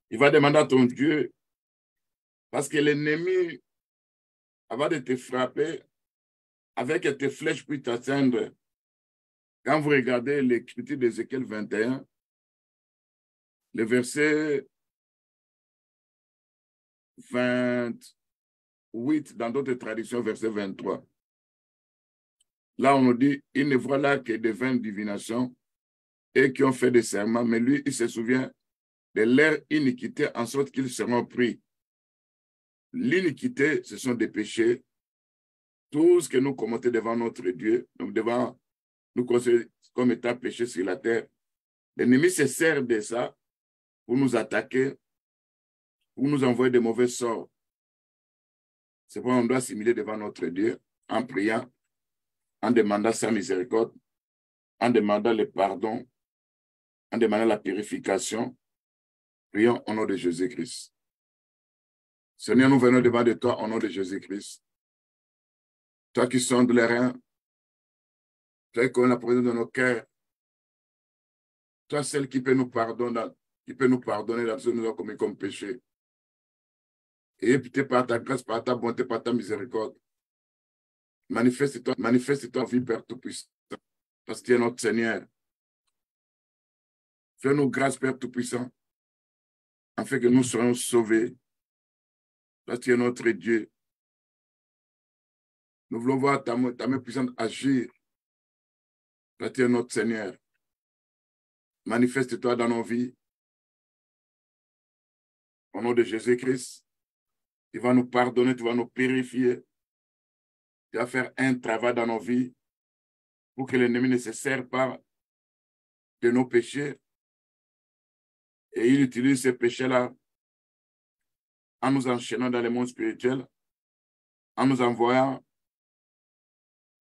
Il va demander à ton Dieu, parce que l'ennemi, avant de te frapper, avec tes flèches puis t'atteindre, quand vous regardez l'écriture d'Ézéchiel 21, le verset 28, dans d'autres traductions, verset 23. Là, on nous dit, il ne voit là que des vaines divinations et qui ont fait des serments, mais lui, il se souvient de leur iniquité, en sorte qu'ils seront pris. L'iniquité, ce sont des péchés. Tout ce que nous commettons devant notre Dieu, donc devant nous considérer comme étant péché sur la terre, l'ennemi se sert de ça pour nous attaquer, pour nous envoyer de mauvais sorts. C'est pourquoi on doit s'humilier devant notre Dieu en priant, en demandant sa miséricorde, en demandant le pardon, en demandant la purification. Prions au nom de Jésus-Christ. Seigneur, nous venons devant de toi au nom de Jésus-Christ. Toi qui sondes les reins, toi qui connais la présence de nos cœurs, toi celle qui peut nous pardonner, dans ce que nous avons commis comme péché. Et peut-être par ta grâce, par ta bonté, par ta miséricorde. Manifeste-toi, vie, Père Tout-Puissant, parce que tu es notre Seigneur. Fais-nous grâce, Père Tout-Puissant, afin que nous soyons sauvés, parce que tu es notre Dieu. Nous voulons voir ta main puissante agir, parce que tu es notre Seigneur. Manifeste-toi dans nos vies. Au nom de Jésus-Christ, tu vas nous pardonner, tu vas nous purifier. Tu vas faire un travail dans nos vies pour que l'ennemi ne se sert pas de nos péchés. Et il utilise ces péchés-là en nous enchaînant dans le monde spirituel, en nous envoyant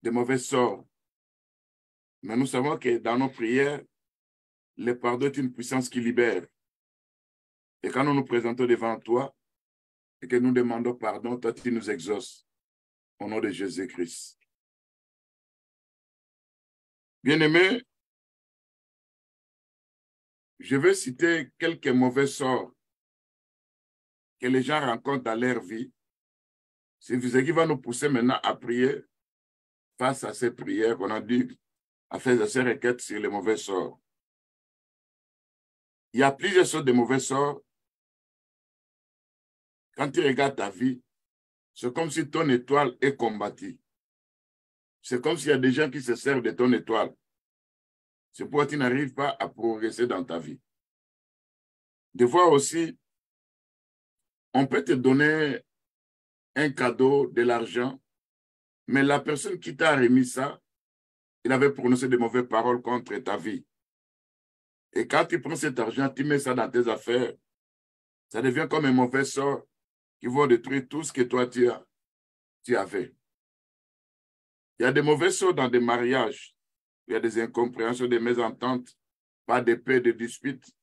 de mauvais sorts. Mais nous savons que dans nos prières, le pardon est une puissance qui libère. Et quand nous nous présentons devant toi et que nous demandons pardon, toi tu nous exauces. Au nom de Jésus-Christ. Bien-aimés, je vais citer quelques mauvais sorts que les gens rencontrent dans leur vie. C'est ce qui va nous pousser maintenant à prier face à ces prières qu'on a dit, à faire ces requêtes sur les mauvais sorts. Il y a plusieurs sortes de mauvais sorts. Quand tu regardes ta vie, c'est comme si ton étoile est combattue. C'est comme s'il y a des gens qui se servent de ton étoile. C'est pourquoi tu n'arrives pas à progresser dans ta vie. Des fois aussi, on peut te donner un cadeau, de l'argent, mais la personne qui t'a remis ça, il avait prononcé de mauvaises paroles contre ta vie. Et quand tu prends cet argent, tu mets ça dans tes affaires, ça devient comme un mauvais sort qui va détruire tout ce que toi tu avais. Il y a des mauvais sorts dans des mariages. Il y a des incompréhensions, des mésententes, pas de paix, de disputes.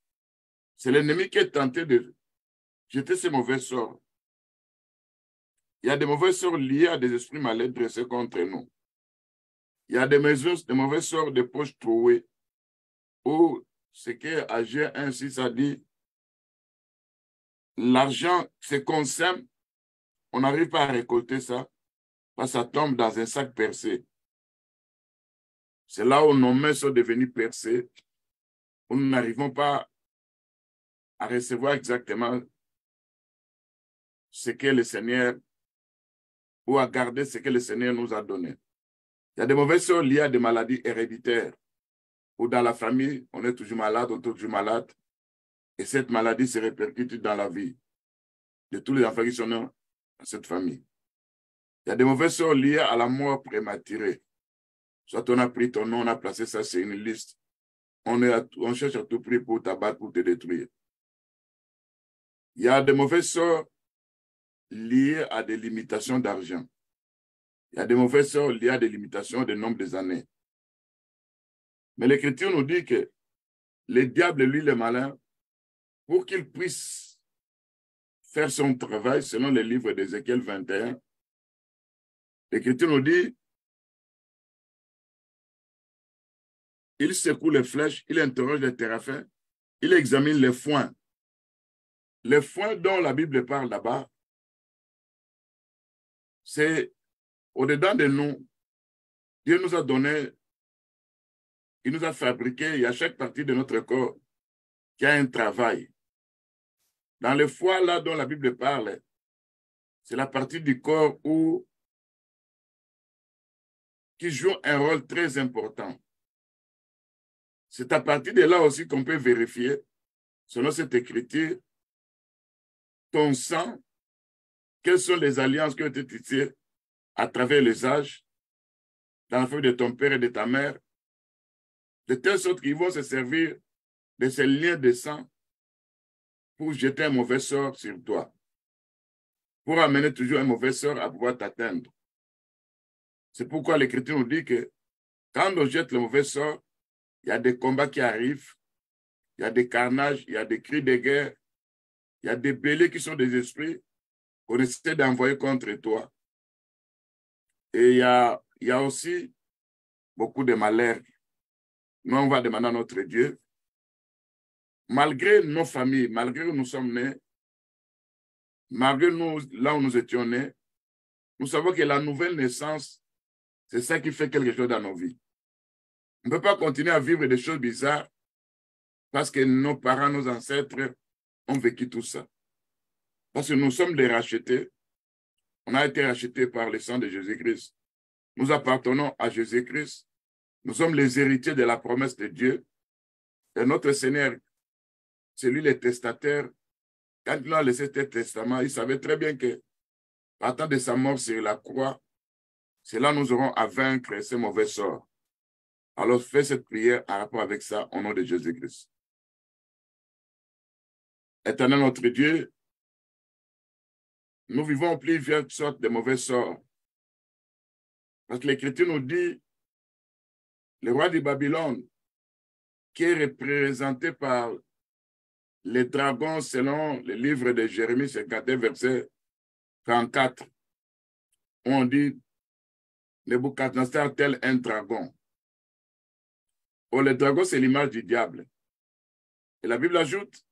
C'est l'ennemi qui est tenté de jeter ces mauvais sorts. Il y a des mauvais sorts liés à des esprits mal dressés contre nous. Il y a des mauvais sorts de poches trouées, où ce que Agir 1:6 a dit, l'argent, c'est qu'on sème, on n'arrive pas à récolter ça, parce que ça tombe dans un sac percé. C'est là où nos mains sont devenues percées, où nous n'arrivons pas à recevoir exactement ce que le Seigneur, ou à garder ce que le Seigneur nous a donné. Il y a des mauvaises sorts liées à des maladies héréditaires, où dans la famille, on est toujours malade, on est toujours malade, et cette maladie se répercute dans la vie de tous les enfants qui sont dans cette famille. Il y a des mauvaises sorts liées à la mort prématurée. Soit on a pris ton nom, on a placé ça sur une liste. On cherche à tout prix pour t'abattre, pour te détruire. Il y a des mauvais sorts liés à des limitations d'argent. Il y a des mauvais sorts liés à des limitations de nombre des années. Mais l'Écriture nous dit que le diable, lui, le malin, pour qu'il puisse faire son travail, selon le livre d'Ézéchiel 21, l'Écriture nous dit, il secoue les flèches, il interroge les téraphins, il examine les foins. le foin dont la Bible parle là-bas, c'est au-dedans de nous. Dieu nous a donné, il nous a fabriqué, il y a chaque partie de notre corps qui a un travail. Dans le foie là dont la Bible parle, c'est la partie du corps qui joue un rôle très important. C'est à partir de là aussi qu'on peut vérifier, selon cette écriture, ton sang, quelles sont les alliances qui ont été tissées à travers les âges, dans la famille de ton père et de ta mère, de telle sorte qu'ils vont se servir de ces liens de sang pour jeter un mauvais sort sur toi, pour amener toujours un mauvais sort à pouvoir t'atteindre. C'est pourquoi l'Écriture nous dit que quand on jette le mauvais sort, il y a des combats qui arrivent, il y a des carnages, il y a des cris de guerre, il y a des bêlés qui sont des esprits qu'on essaie d'envoyer contre toi. Et il y a aussi beaucoup de malheurs. Nous, on va demander à notre Dieu, malgré nos familles, malgré où nous sommes nés, malgré nous, là où nous étions nés, nous savons que la nouvelle naissance, c'est ça qui fait quelque chose dans nos vies. On ne peut pas continuer à vivre des choses bizarres parce que nos parents, nos ancêtres ont vécu tout ça. Parce que nous sommes des rachetés. On a été rachetés par le sang de Jésus-Christ. Nous appartenons à Jésus-Christ. Nous sommes les héritiers de la promesse de Dieu. Et notre Seigneur, c'est lui le testataire. Quand il a laissé ce testament, il savait très bien que, partant de sa mort sur la croix, c'est là que nous aurons à vaincre ces mauvais sorts. Alors fais cette prière en rapport avec ça au nom de Jésus-Christ. Éternel notre Dieu, nous vivons plusieurs sortes de mauvais sorts. Parce que l'Écriture nous dit, le roi de Babylone, qui est représenté par les dragons selon le livre de Jérémie 51, verset 34, on dit, Nebuchadnezzar tel un dragon. Oh, le dragon, c'est l'image du diable. Et la Bible ajoute,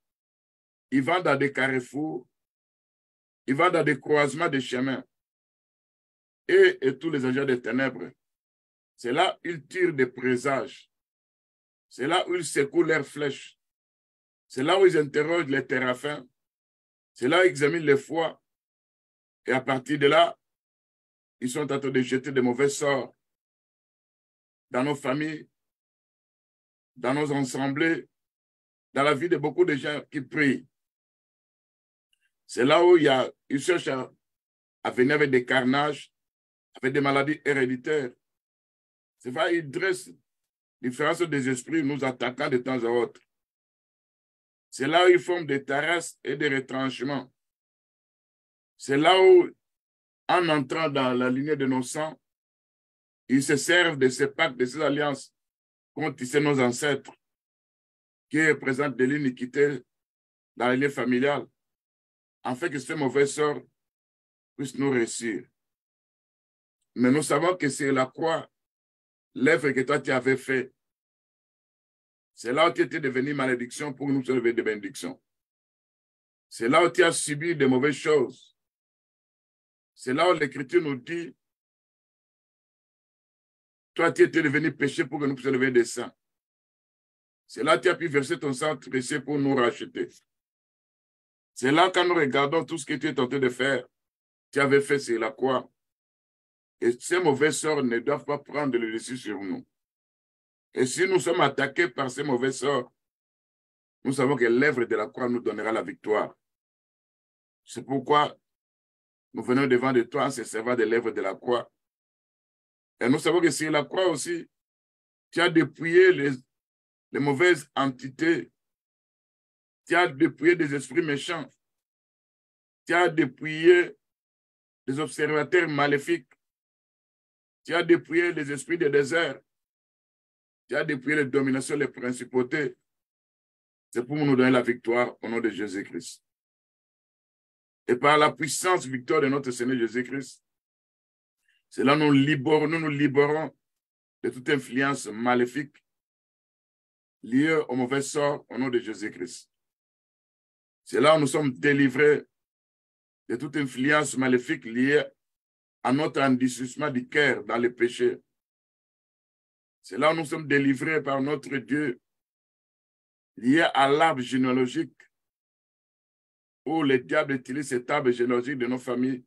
il va dans des carrefours, il va dans des croisements de chemins. Et tous les agents des ténèbres. C'est là où ils tirent des présages. C'est là où ils secouent leurs flèches. C'est là où ils interrogent les téraphins. C'est là où ils examinent les foies. Et à partir de là, ils sont en train de jeter de mauvais sorts dans nos familles, dans nos assemblées, dans la vie de beaucoup de gens qui prient. C'est là où ils cherchent à venir avec des carnages, avec des maladies héréditaires. C'est vrai, ils dressent différence des esprits, nous attaquant de temps à autre. C'est là où ils forment des terrasses et des retranchements. C'est là où, en entrant dans la lignée de nos sangs, ils se servent de ces pactes, de ces alliances qu'ont tissé nos ancêtres, qui représentent de l'iniquité dans la lignée familiale, afin que ces mauvais sorts puissent nous réussir. Mais nous savons que c'est la croix, l'œuvre que toi tu avais fait. C'est là où tu étais devenu malédiction pour nous sauver de bénédiction. C'est là où tu as subi de mauvaises choses. C'est là où l'Écriture nous dit, toi tu étais devenu péché pour que nous puissions lever des saints. C'est là où tu as pu verser ton sang précieux pour nous racheter. C'est là quand nous regardons tout ce que tu es tenté de faire, tu avais fait sur la croix. Et ces mauvais sorts ne doivent pas prendre le dessus sur nous. Et si nous sommes attaqués par ces mauvais sorts, nous savons que l'œuvre de la croix nous donnera la victoire. C'est pourquoi nous venons devant de toi en se servant de l'œuvre de la croix. Et nous savons que sur la croix aussi, tu as dépouillé les mauvaises entités. Tu as dépouillé des esprits méchants. Tu as dépouillé des observateurs maléfiques. Tu as dépouillé les esprits des déserts. Tu as dépouillé les dominations, les principautés. C'est pour nous donner la victoire au nom de Jésus-Christ. Et par la puissance victoire de notre Seigneur Jésus-Christ, c'est là nous nous libérons de toute influence maléfique liée au mauvais sort au nom de Jésus-Christ. C'est là où nous sommes délivrés de toute influence maléfique liée à notre endurcissement du cœur dans le péché. C'est là où nous sommes délivrés par notre Dieu, lié à l'arbre généalogique, où le diable utilise cet arbre généalogique de nos familles,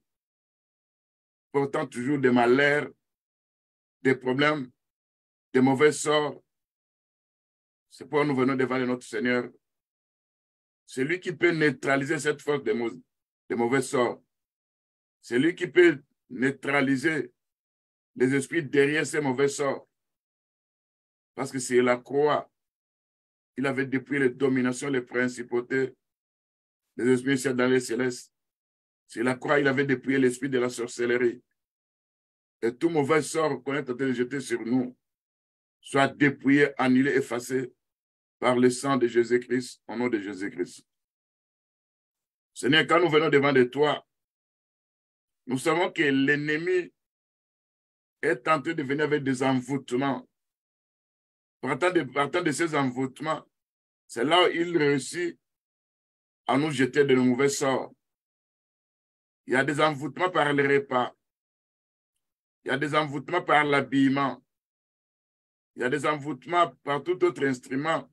portant toujours des malheurs, des problèmes, des mauvais sorts. C'est pourquoi nous venons devant notre Seigneur. C'est lui qui peut neutraliser cette force de mauvais sorts. C'est lui qui peut neutraliser les esprits derrière ces mauvais sorts. Parce que c'est la croix. Il avait dépouillé les dominations, les principautés, les esprits dans les célestes. C'est la croix, il avait dépouillé l'esprit de la sorcellerie. Et tout mauvais sort qu'on est en train de jeter sur nous soit dépouillé, annulé, effacé par le sang de Jésus-Christ, au nom de Jésus-Christ. Seigneur, quand nous venons devant de toi, nous savons que l'ennemi est en train de venir avec des envoûtements. Partant de ces envoûtements, c'est là où il réussit à nous jeter de mauvais sorts. Il y a des envoûtements par les repas. Il y a des envoûtements par l'habillement. Il y a des envoûtements par tout autre instrument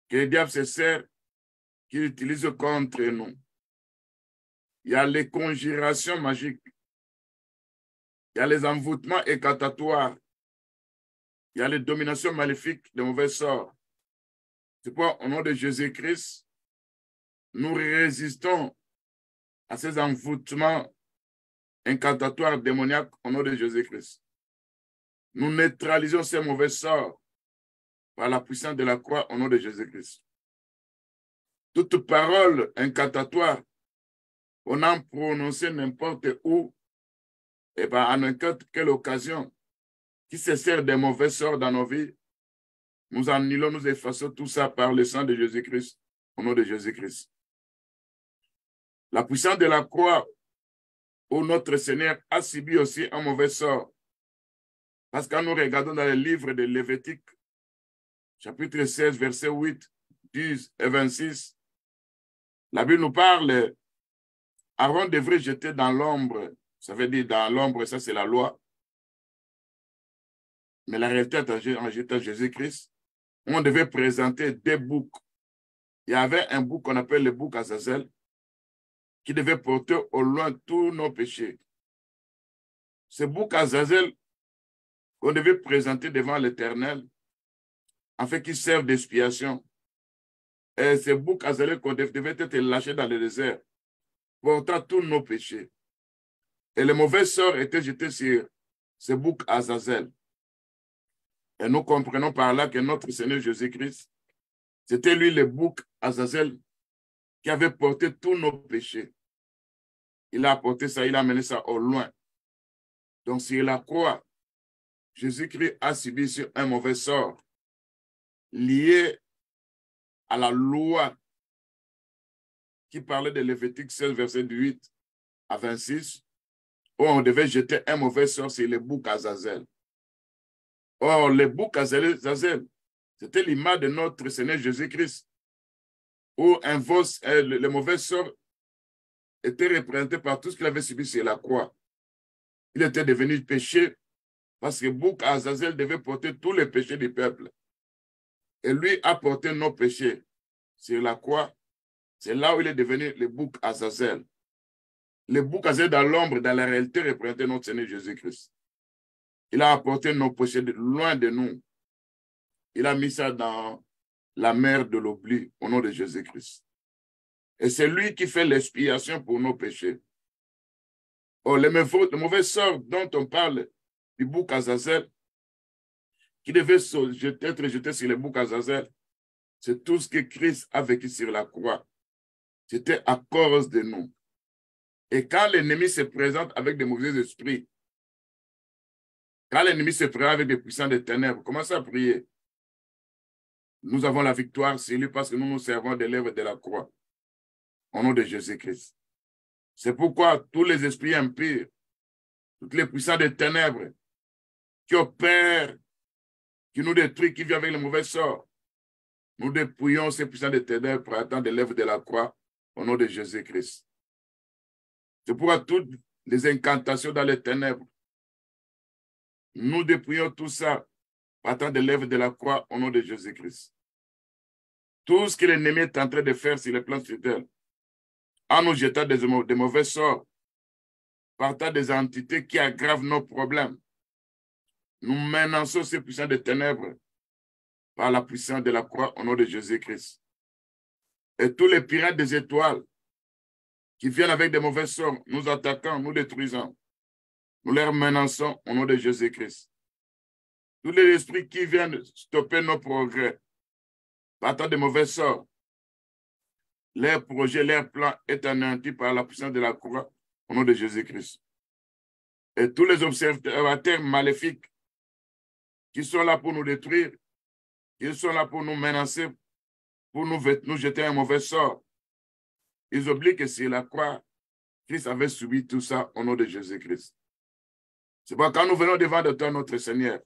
que le diable se sert, qu'il utilise contre nous. Il y a les conjurations magiques. Il y a les envoûtements écatatoires. Il y a les dominations maléfiques de mauvais sorts. C'est pourquoi, au nom de Jésus-Christ, nous résistons à ces envoûtements incantatoires démoniaques au nom de Jésus-Christ. Nous neutralisons ces mauvais sorts par la puissance de la croix au nom de Jésus-Christ. Toute parole incantatoire, on a prononcé n'importe où, et à n'importe quelle occasion, qui se sert des mauvais sorts dans nos vies, nous annulons, nous effaçons tout ça par le sang de Jésus-Christ, au nom de Jésus-Christ. La puissance de la croix, où notre Seigneur a subi aussi un mauvais sort. Parce que quand nous regardons dans le livre de Lévitique, chapitre 16, versets 8, 10 et 26, la Bible nous parle, Aaron devrait jeter dans l'ombre, ça veut dire dans l'ombre, ça c'est la loi. Mais la réalité, en jetant Jésus-Christ, on devait présenter des boucs. Il y avait un bouc qu'on appelle le bouc Azazel, qui devait porter au loin tous nos péchés. Ce bouc Azazel qu'on devait présenter devant l'Éternel, afin qu'il serve d'expiation. Et ce bouc Azazel qu'on devait être lâché dans le désert, portant tous nos péchés. Et le mauvais sort était jeté sur ce bouc Azazel. Et nous comprenons par là que notre Seigneur Jésus-Christ, c'était lui le bouc Azazel qui avait porté tous nos péchés. Il a apporté ça, il a amené ça au loin. Donc sur la croix, Jésus-Christ a subi sur un mauvais sort lié à la loi qui parlait de Lévitique 16, verset 8 à 26, où on devait jeter un mauvais sort sur le bouc Azazel. Or, le bouc Azazel, c'était l'image de notre Seigneur Jésus-Christ, où le mauvais sort était représenté par tout ce qu'il avait subi sur la croix. Il était devenu péché parce que le bouc Azazel devait porter tous les péchés du peuple. Et lui a porté nos péchés sur la croix. C'est là où il est devenu le bouc Azazel. Le bouc Azazel dans l'ombre, dans la réalité, représentait notre Seigneur Jésus-Christ. Il a apporté nos péchés loin de nous. Il a mis ça dans la mer de l'oubli au nom de Jésus-Christ. Et c'est lui qui fait l'expiation pour nos péchés. Oh, le mauvais sort dont on parle du bouc Azazel, qui devait être jeté sur le bouc Azazel, c'est tout ce que Christ a vécu sur la croix. C'était à cause de nous. Et quand l'ennemi se présente avec des mauvais esprits, quand l'ennemi se présente avec des puissants des ténèbres, commencez à prier. Nous avons la victoire sur lui parce que nous nous servons des lèvres de la croix. Au nom de Jésus-Christ. C'est pourquoi tous les esprits impurs, toutes les puissants des ténèbres qui opèrent, qui nous détruisent, qui vivent avec le mauvais sort, nous dépouillons ces puissants des ténèbres pour attendre les lèvres de la croix au nom de Jésus-Christ. C'est pourquoi toutes les incantations dans les ténèbres, nous dépouillons tout ça partant de l'œuvre de la croix au nom de Jésus-Christ. Tout ce que l'ennemi est en train de faire sur le plan spirituel, en nous jetant des mauvais sorts, partant des entités qui aggravent nos problèmes, nous menaçons ces puissants des ténèbres par la puissance de la croix au nom de Jésus-Christ. Et tous les pirates des étoiles qui viennent avec des mauvais sorts, nous attaquant, nous détruisant, nous les menaçons au nom de Jésus-Christ. Tous les esprits qui viennent stopper nos progrès, partant de mauvais sorts, leurs projets, leurs plans est anéanti par la puissance de la croix au nom de Jésus-Christ. Et tous les observateurs maléfiques qui sont là pour nous détruire, qui sont là pour nous menacer, pour nous jeter un mauvais sort, ils oublient que c'est la croix, Christ avait subi tout ça au nom de Jésus-Christ. C'est pourquoi quand nous venons devant de toi, notre Seigneur,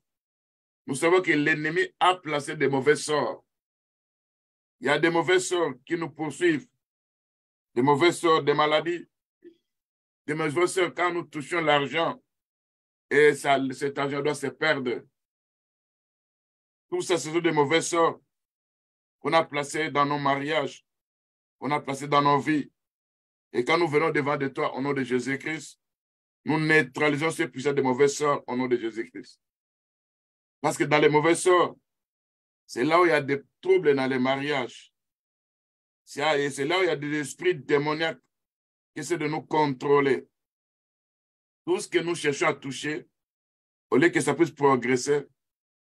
nous savons que l'ennemi a placé des mauvais sorts. Il y a des mauvais sorts qui nous poursuivent, des mauvais sorts des maladies, des mauvais sorts quand nous touchons l'argent et cet argent doit se perdre. Tout ça, ce sont des mauvais sorts qu'on a placés dans nos mariages, qu'on a placés dans nos vies. Et quand nous venons devant de toi au nom de Jésus-Christ, nous neutralisons ces puissants de mauvais sorts au nom de Jésus-Christ. Parce que dans les mauvais sorts, c'est là où il y a des troubles dans les mariages. C'est là où il y a des esprits démoniaques qui essaient de nous contrôler. Tout ce que nous cherchons à toucher, au lieu que ça puisse progresser,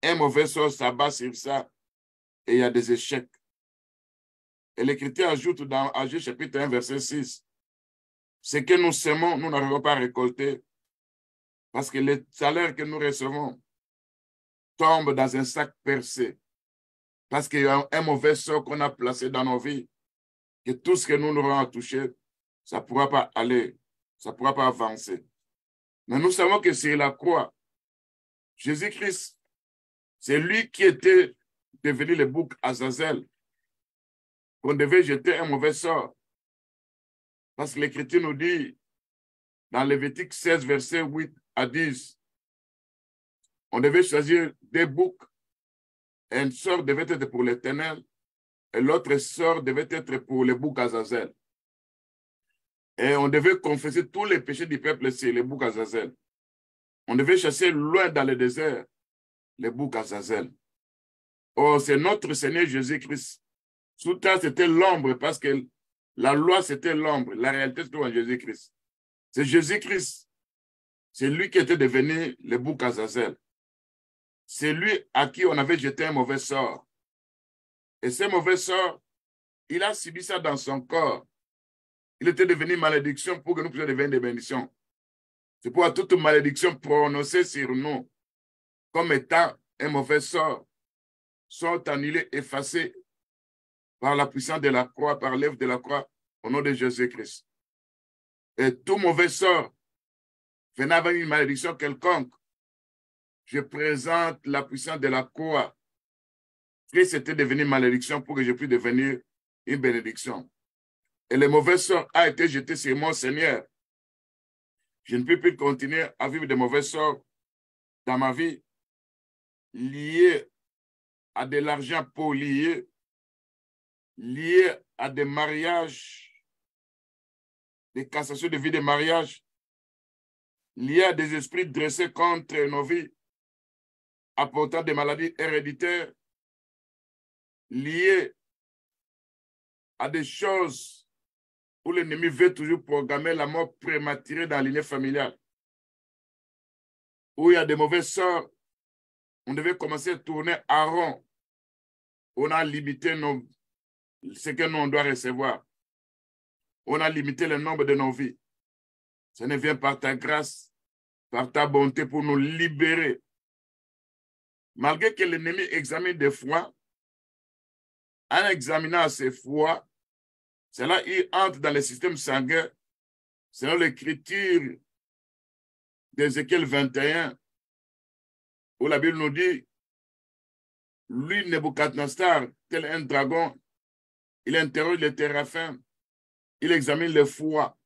un mauvais sort s'abat sur ça et il y a des échecs. Et l'Écriture ajoute dans Agé chapitre 1, verset 6, ce que nous semons, nous n'arrivons pas à récolter parce que le salaire que nous recevons tombe dans un sac percé. Parce qu'il y a un mauvais sort qu'on a placé dans nos vies, que tout ce que nous aurons à toucher, ça ne pourra pas aller, ça ne pourra pas avancer. Mais nous savons que c'est la croix. Jésus-Christ, c'est lui qui était devenu le bouc Azazel, qu'on devait jeter un mauvais sort. Parce que l'Écriture nous dit, dans Lévitique 16, verset 8 à 10, on devait choisir des boucs. Un sort devait être pour l'Éternel et l'autre sort devait être pour le bouc Azazel. Et on devait confesser tous les péchés du peuple sur le bouc Azazel. On devait chasser loin dans le désert le bouc Azazel. Oh, c'est notre Seigneur Jésus-Christ. Sous terre, c'était l'ombre parce que la loi, c'était l'ombre. La réalité, c'était en Jésus-Christ. C'est Jésus-Christ. C'est lui qui était devenu le bouc Azazel. C'est lui à qui on avait jeté un mauvais sort. Et ce mauvais sort, il a subi ça dans son corps. Il était devenu malédiction pour que nous puissions devenir des bénédictions. C'est pourquoi toute malédiction prononcée sur nous comme étant un mauvais sort sont annulées, effacées par la puissance de la croix, par l'œuvre de la croix, au nom de Jésus-Christ. Et tout mauvais sort venant avec une malédiction quelconque, je présente la puissance de la croix. Christ était devenu malédiction pour que je puisse devenir une bénédiction. Et le mauvais sort a été jeté sur mon Seigneur. Je ne peux plus continuer à vivre de mauvais sorts dans ma vie liés à de l'argent polié, liés à des mariages, des cassations de vie de mariage, liés à des esprits dressés contre nos vies, apportant des maladies héréditaires, liés à des choses où l'ennemi veut toujours programmer la mort prématurée dans la lignée familiale, où il y a des mauvais sorts, on devait commencer à tourner en rond. On a limité ce que nous on doit recevoir. On a limité le nombre de nos vies. Ça ne vient par ta grâce, par ta bonté pour nous libérer. Malgré que l'ennemi examine des fois, en examinant ses fois, c'est là qu'il entre dans le système sanguin, selon l'écriture d'Ézéchiel 21, où la Bible nous dit, lui, Nebuchadnezzar, tel un dragon, il interroge les téraphins il examine les foies,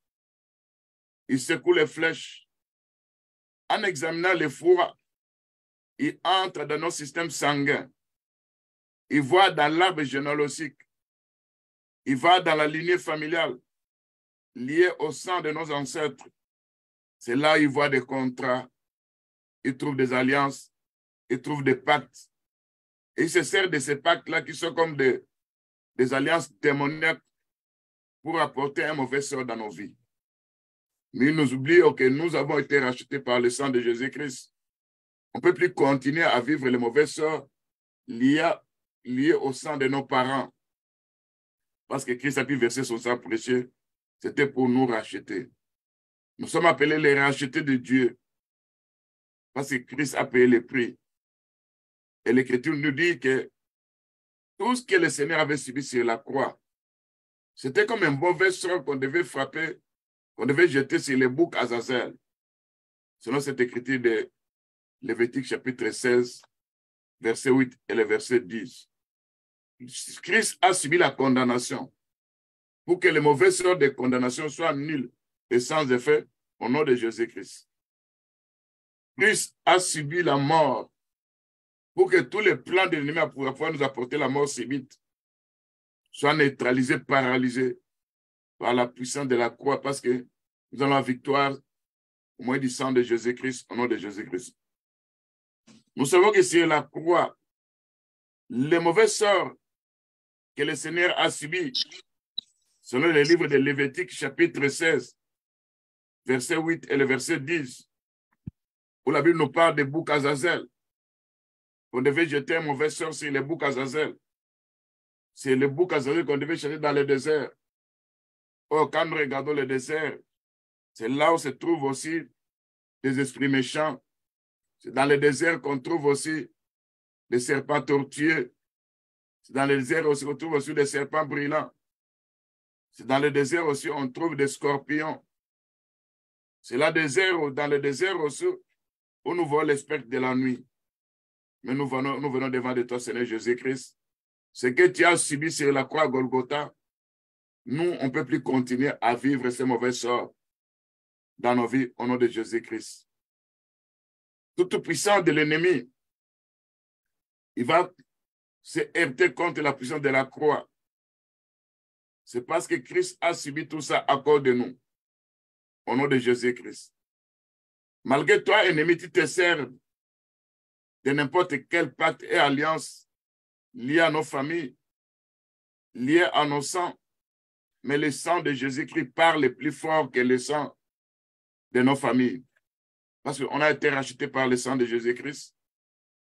il secoue les flèches. En examinant les foies, il entre dans nos systèmes sanguins. Il voit dans l'arbre généalogique. Il va dans la lignée familiale liée au sang de nos ancêtres. C'est là qu'il voit des contrats, il trouve des alliances, il trouve des pactes. Et il se sert de ces pactes-là qui sont comme des alliances démoniaques pour apporter un mauvais sort dans nos vies. Mais il nous oublie que nous avons été rachetés par le sang de Jésus-Christ. On ne peut plus continuer à vivre les mauvais sorts liés au sang de nos parents. Parce que Christ a pu verser son sang précieux, c'était pour nous racheter. Nous sommes appelés les rachetés de Dieu. Parce que Christ a payé le prix. Et l'Écriture nous dit que tout ce que le Seigneur avait subi sur la croix, c'était comme un mauvais sort qu'on devait frapper, qu'on devait jeter sur les boucs Azazel. Selon cette écriture de Lévitique chapitre 16, verset 8 et le verset 10. Christ a subi la condamnation pour que le mauvais sort de condamnation soit nul et sans effet au nom de Jésus-Christ. Christ a subi la mort pour que tous les plans de l'ennemi pour pouvoir nous apporter la mort subite soient neutralisés, paralysés par la puissance de la croix, parce que nous avons la victoire au moyen du sang de Jésus-Christ, au nom de Jésus-Christ. Nous savons que sur la croix, les mauvais sorts que le Seigneur a subis, selon le livre de Lévitique, chapitre 16, verset 8 et le verset 10, où la Bible nous parle des boucs Azazel. On devait jeter un mauvais sort sur les boucs Azazel. C'est les boucs Azazel qu'on devait chercher dans le désert. Or, quand nous regardons le désert, c'est là où se trouvent aussi des esprits méchants. C'est dans le désert qu'on trouve aussi des serpents tortueux. C'est dans le désert aussi qu'on trouve aussi des serpents brûlants. C'est dans le désert aussi on trouve des scorpions. C'est dans le désert aussi où nous voyons les spectres de la nuit. Mais nous venons devant de toi, Seigneur Jésus-Christ. Ce que tu as subi sur la croix Golgotha, nous, on ne peut plus continuer à vivre ces mauvais sorts dans nos vies au nom de Jésus-Christ. Toute puissance de l'ennemi, il va se heurter contre la puissance de la croix. C'est parce que Christ a subi tout ça à cause de nous, au nom de Jésus-Christ. Malgré toi, ennemi, tu te sers de n'importe quel pacte et alliance lié à nos familles, lié à nos sangs, mais le sang de Jésus-Christ parle plus fort que le sang de nos familles. Parce qu'on a été rachetés par le sang de Jésus-Christ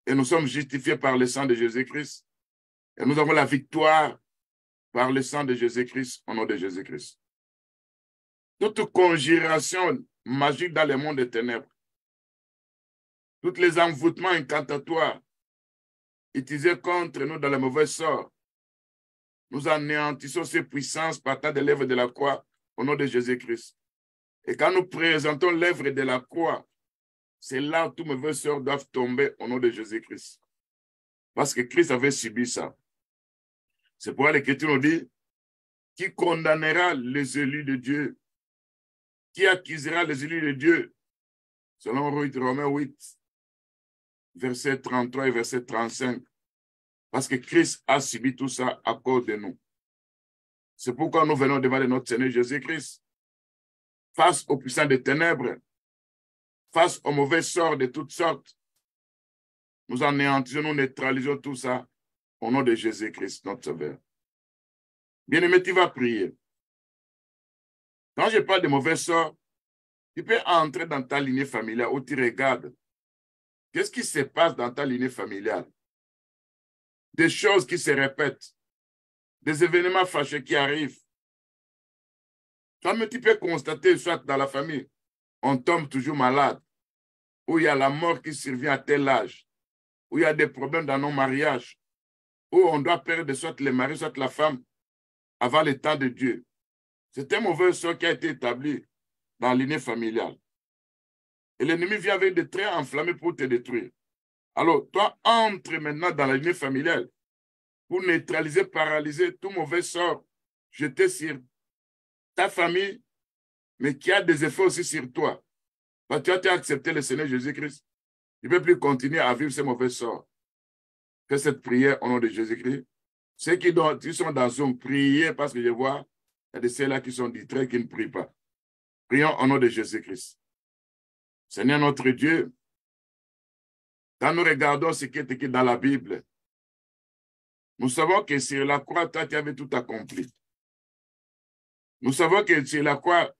et nous sommes justifiés par le sang de Jésus-Christ et nous avons la victoire par le sang de Jésus-Christ au nom de Jésus-Christ. Toute conjuration magique dans le monde des ténèbres, tous les envoûtements incantatoires utilisés contre nous dans le mauvais sort, nous anéantissons ces puissances partant de l'œuvre de la croix au nom de Jésus-Christ. Et quand nous présentons l'œuvre de la croix, c'est là où tous mes mauvais sorts doivent tomber au nom de Jésus-Christ. Parce que Christ avait subi ça. C'est pourquoi l'Écriture nous dit, qui condamnera les élus de Dieu? Qui accusera les élus de Dieu? Selon Romains 8, verset 33 et verset 35. Parce que Christ a subi tout ça à cause de nous. C'est pourquoi nous venons devant notre Seigneur Jésus-Christ. Face aux puissants des ténèbres, face aux mauvais sorts de toutes sortes, nous anéantissons, nous neutralisons tout ça au nom de Jésus-Christ, notre Sauveur. Bien-aimé, tu vas prier. Quand je parle de mauvais sorts, tu peux entrer dans ta lignée familiale où tu regardes. Qu'est-ce qui se passe dans ta lignée familiale? Des choses qui se répètent, des événements fâcheux qui arrivent. Toi-même, tu peux constater, soit dans la famille, on tombe toujours malade, où il y a la mort qui survient à tel âge, où il y a des problèmes dans nos mariages, où on doit perdre soit le mari, soit la femme, avant le temps de Dieu. C'est un mauvais sort qui a été établi dans la lignée familiale. Et l'ennemi vient avec des traits enflammés pour te détruire. Alors, toi, entre maintenant dans la lignée familiale pour neutraliser, paralyser tout mauvais sort jeté sur ta famille, mais qui a des effets aussi sur toi. Parce que tu as accepté le Seigneur Jésus-Christ. Tu ne peux plus continuer à vivre ces mauvais sorts. Fais cette prière au nom de Jésus-Christ. Ceux qui sont dans Zoom, priez parce que je vois, il y a de ceux-là qui sont distraits, qui ne prient pas. Prions au nom de Jésus-Christ. Seigneur notre Dieu, quand nous regardons ce qui est écrit dans la Bible, nous savons que sur la croix, toi, tu avais tout accompli. Nous savons que sur la croix,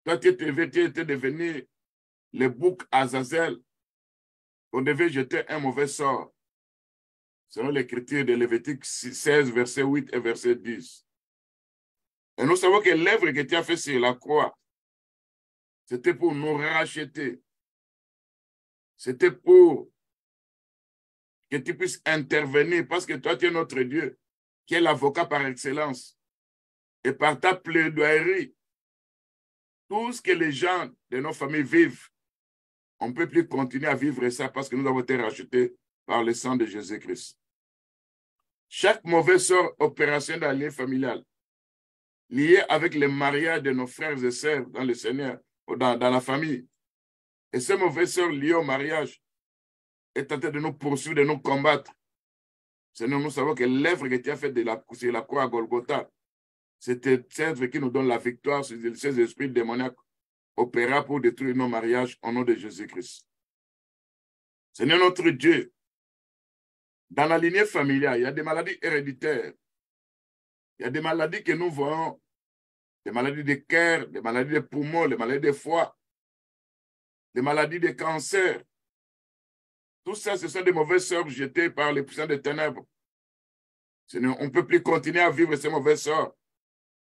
toi, tu étais devenu le bouc Azazel. On devait jeter un mauvais sort, selon l'écriture de Lévitique 16, verset 8 et verset 10. Et nous savons que l'œuvre que tu as fait sur la croix, c'était pour nous racheter. C'était pour que tu puisses intervenir, parce que toi, tu es notre Dieu, qui est l'avocat par excellence. Et par ta plaidoirie, tout ce que les gens de nos familles vivent, on ne peut plus continuer à vivre ça parce que nous avons été rachetés par le sang de Jésus-Christ. Chaque mauvais sort opérationnel dans lien familial, lié avec le mariage de nos frères et sœurs dans le Seigneur, ou dans la famille, et ce mauvais sort lié au mariage est en train de nous poursuivre, de nous combattre. Seigneur, nous savons que l'œuvre que tu as faite sur la croix à Golgotha, c'était cette œuvre qui nous donne la victoire sur ces esprits démoniaques opéra pour détruire nos mariages au nom de Jésus-Christ. Seigneur notre Dieu, dans la lignée familiale, il y a des maladies héréditaires. Il y a des maladies que nous voyons, des maladies de cœur, des maladies de poumons, des maladies de foie, des maladies de cancer. Tout ça, ce sont des mauvaises sorts jetées par les puissants des ténèbres. Seigneur, on ne peut plus continuer à vivre ces mauvais sorts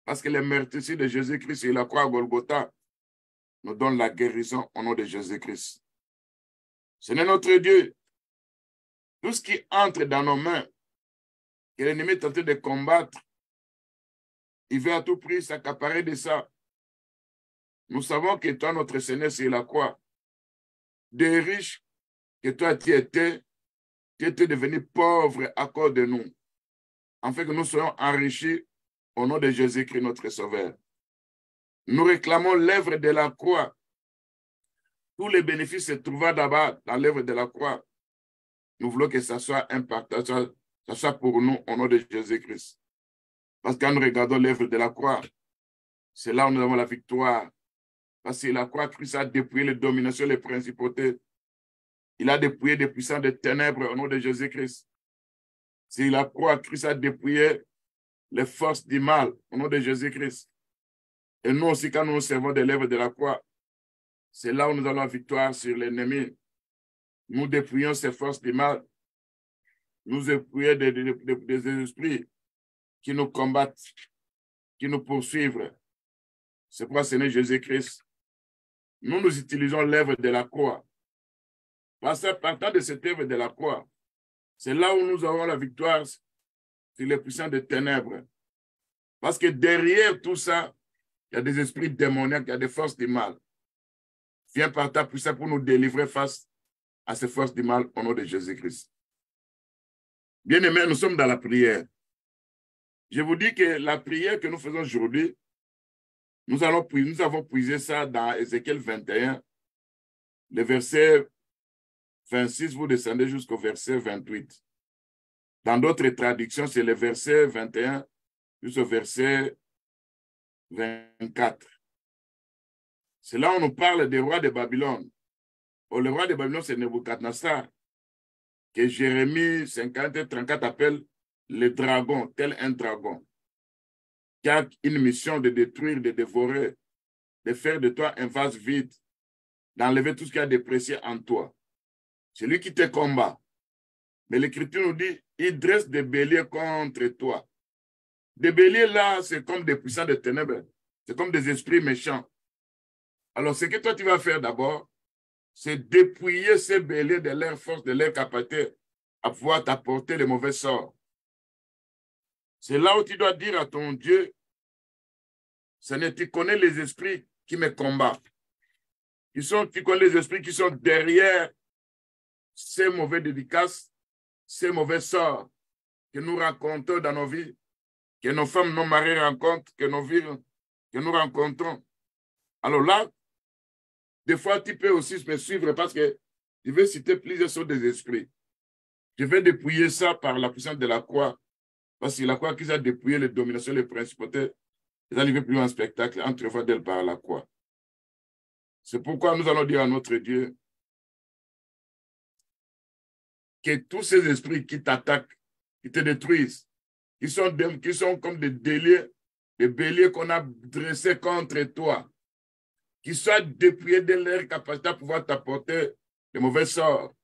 parce que les meurtrisseurs de Jésus-Christ et la croix à Golgotha nous donnent la guérison au nom de Jésus-Christ. Seigneur notre Dieu, tout ce qui entre dans nos mains, que l'ennemi est tenté de combattre, il veut à tout prix s'accaparer de ça. Nous savons que toi, notre Seigneur, c'est la croix. Des riches que toi, tu étais devenu pauvre à cause de nous, afin que nous soyons enrichis au nom de Jésus-Christ, notre Sauveur. Nous réclamons l'œuvre de la croix. Tous les bénéfices se trouvent d'abord dans l'œuvre de la croix. Nous voulons que ça soit impactant, ça soit pour nous au nom de Jésus-Christ. Parce que quand nous regardons l'œuvre de la croix, c'est là où nous avons la victoire. Parce que la croix, Christ a dépouillé les dominations, les principautés. Il a dépouillé des puissants des ténèbres au nom de Jésus-Christ. C'est la croix, Christ a dépouillé les forces du mal au nom de Jésus-Christ. Et nous aussi, quand nous servons de l'œuvre de la croix, c'est là où nous avons la victoire sur l'ennemi. Nous dépouillons ces forces du mal. Nous dépouillons des esprits qui nous combattent, qui nous poursuivent. C'est pourquoi, Seigneur Jésus-Christ, nous utilisons l'œuvre de la croix. Partant de cette œuvre de la croix, c'est là où nous avons la victoire sur les puissants des ténèbres. Parce que derrière tout ça, il y a des esprits démoniaques, il y a des forces du mal. Viens par ta puissance pour nous délivrer face à ces forces du mal au nom de Jésus-Christ. Bien-aimés, nous sommes dans la prière. Je vous dis que la prière que nous faisons aujourd'hui, nous avons puisé ça dans Ézéchiel 21, le verset 26, vous descendez jusqu'au verset 28. Dans d'autres traductions, c'est le verset 21 jusqu'au verset 24. C'est là où on nous parle des rois de Babylone. Le roi de Babylone, c'est Nebuchadnezzar, que Jérémie 50 et 34 appelle le dragon, tel un dragon, qui a une mission de détruire, de dévorer, de faire de toi un vase vide, d'enlever tout ce qui a déprécié en toi. C'est lui qui te combat. Mais l'Écriture nous dit, il dresse des béliers contre toi. Des béliers là, c'est comme des puissants de ténèbres. C'est comme des esprits méchants. Alors, ce que toi, tu vas faire d'abord, c'est dépouiller ces béliers de leur force, de leur capacité à pouvoir t'apporter les mauvais sorts. C'est là où tu dois dire à ton Dieu, Seigneur, tu connais les esprits qui me combattent. Tu connais les esprits qui sont derrière ces mauvais dédicaces, ces mauvais sorts que nous rencontrons dans nos vies, que nos femmes, nos maris rencontrent, que nos que nous rencontrons. Alors là, des fois, tu peux aussi me suivre parce que je vais citer plusieurs sortes d'esprits. Je vais dépouiller ça par la puissance de la croix. Parce que la croix qui a dépouillé les dominations, les principautés, ils arrivent plus loin en spectacle, entrevoir d'elle par la croix. C'est pourquoi nous allons dire à notre Dieu que tous ces esprits qui t'attaquent, qui te détruisent, qui sont comme des béliers qu'on a dressés contre toi, qui soient dépouillés de leur capacité à pouvoir t'apporter de mauvais sorts,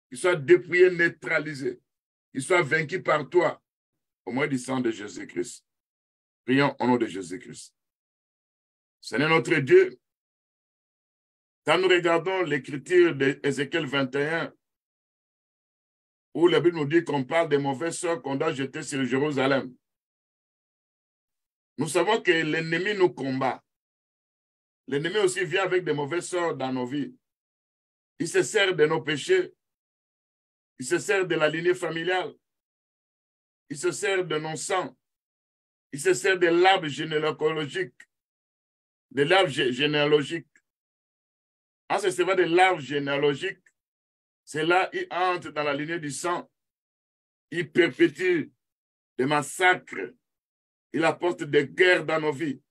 qui soient dépouillés, neutralisés, qui soient vaincus par toi, au moins du sang de Jésus-Christ. Prions au nom de Jésus-Christ. Seigneur notre Dieu, quand nous regardons l'écriture d'Ézéchiel 21, où la Bible nous dit qu'on parle des mauvais sorts qu'on doit jeter sur Jérusalem, nous savons que l'ennemi nous combat. L'ennemi aussi vient avec des mauvais sorts dans nos vies. Il se sert de nos péchés. Il se sert de la lignée familiale. Il se sert de nos sangs. Il se sert de l'arbre généalogique. De l'arbre généalogique. En se servant de l'arbre généalogique, c'est là qu'il entre dans la lignée du sang. Il perpétue des massacres. Il apporte des guerres dans nos vies.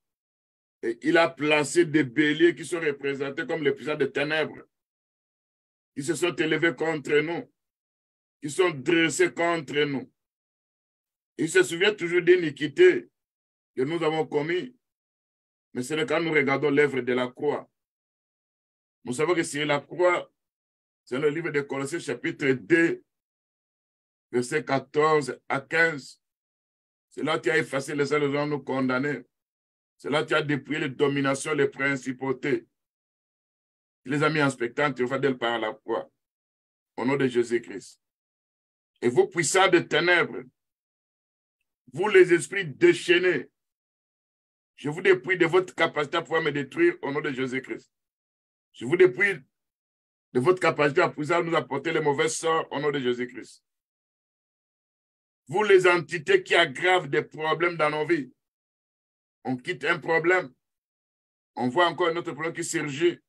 Et il a placé des béliers qui sont représentés comme les puissants des ténèbres, qui se sont élevés contre nous, qui sont dressés contre nous. Il se souvient toujours d'iniquité que nous avons commis, mais c'est quand nous regardons l'œuvre de la croix. Nous savons que sur la croix, c'est le livre de Colossiens chapitre 2, versets 14 à 15. C'est là que tu as effacé les seuls gens nous condamnés. C'est là que tu as dépouillé les dominations, les principautés. Tu les as mis en spectacle, tu vas d'elle par la croix. Au nom de Jésus-Christ. Et vous, puissants de ténèbres, vous les esprits déchaînés, je vous dépouille de votre capacité à pouvoir me détruire au nom de Jésus-Christ. Je vous dépouille de votre capacité à pouvoir nous apporter les mauvais sorts au nom de Jésus-Christ. Vous les entités qui aggravent des problèmes dans nos vies. On quitte un problème, on voit encore un autre problème qui surgit,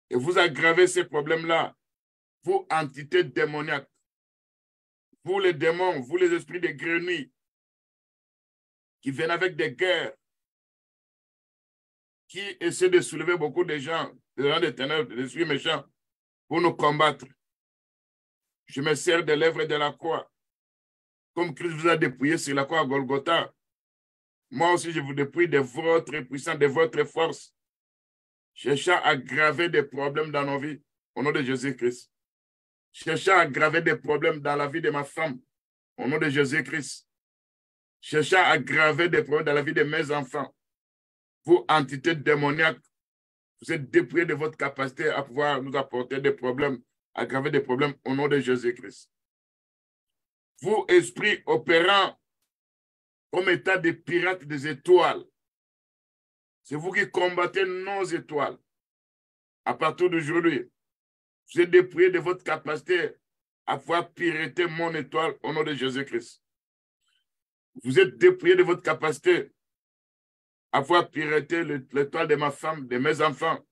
et vous aggravez ces problèmes-là. Vous, entités démoniaques, vous les démons, vous les esprits de grenouilles, qui viennent avec des guerres, qui essaient de soulever beaucoup de gens, des gens de ténèbres, des esprits méchants, pour nous combattre. Je me sers de l'œuvre de la croix, comme Christ vous a dépouillé sur la croix à Golgotha. Moi aussi, je vous dépouille de votre puissance, de votre force, cherchant à aggraver des problèmes dans nos vies, au nom de Jésus-Christ. Cherchant à aggraver des problèmes dans la vie de ma femme, au nom de Jésus-Christ. Cherchant à aggraver des problèmes dans la vie de mes enfants. Vous, entités démoniaques, vous êtes dépouillés de votre capacité à pouvoir nous apporter des problèmes, aggraver des problèmes au nom de Jésus-Christ. Vous, esprits opérants comme état des pirates des étoiles, c'est vous qui combattez nos étoiles. À partir d'aujourd'hui, vous êtes dépouillés de votre capacité à pouvoir pirater mon étoile au nom de Jésus-Christ. Vous êtes dépouillés de votre capacité à pouvoir pirater l'étoile de ma femme, de mes enfants,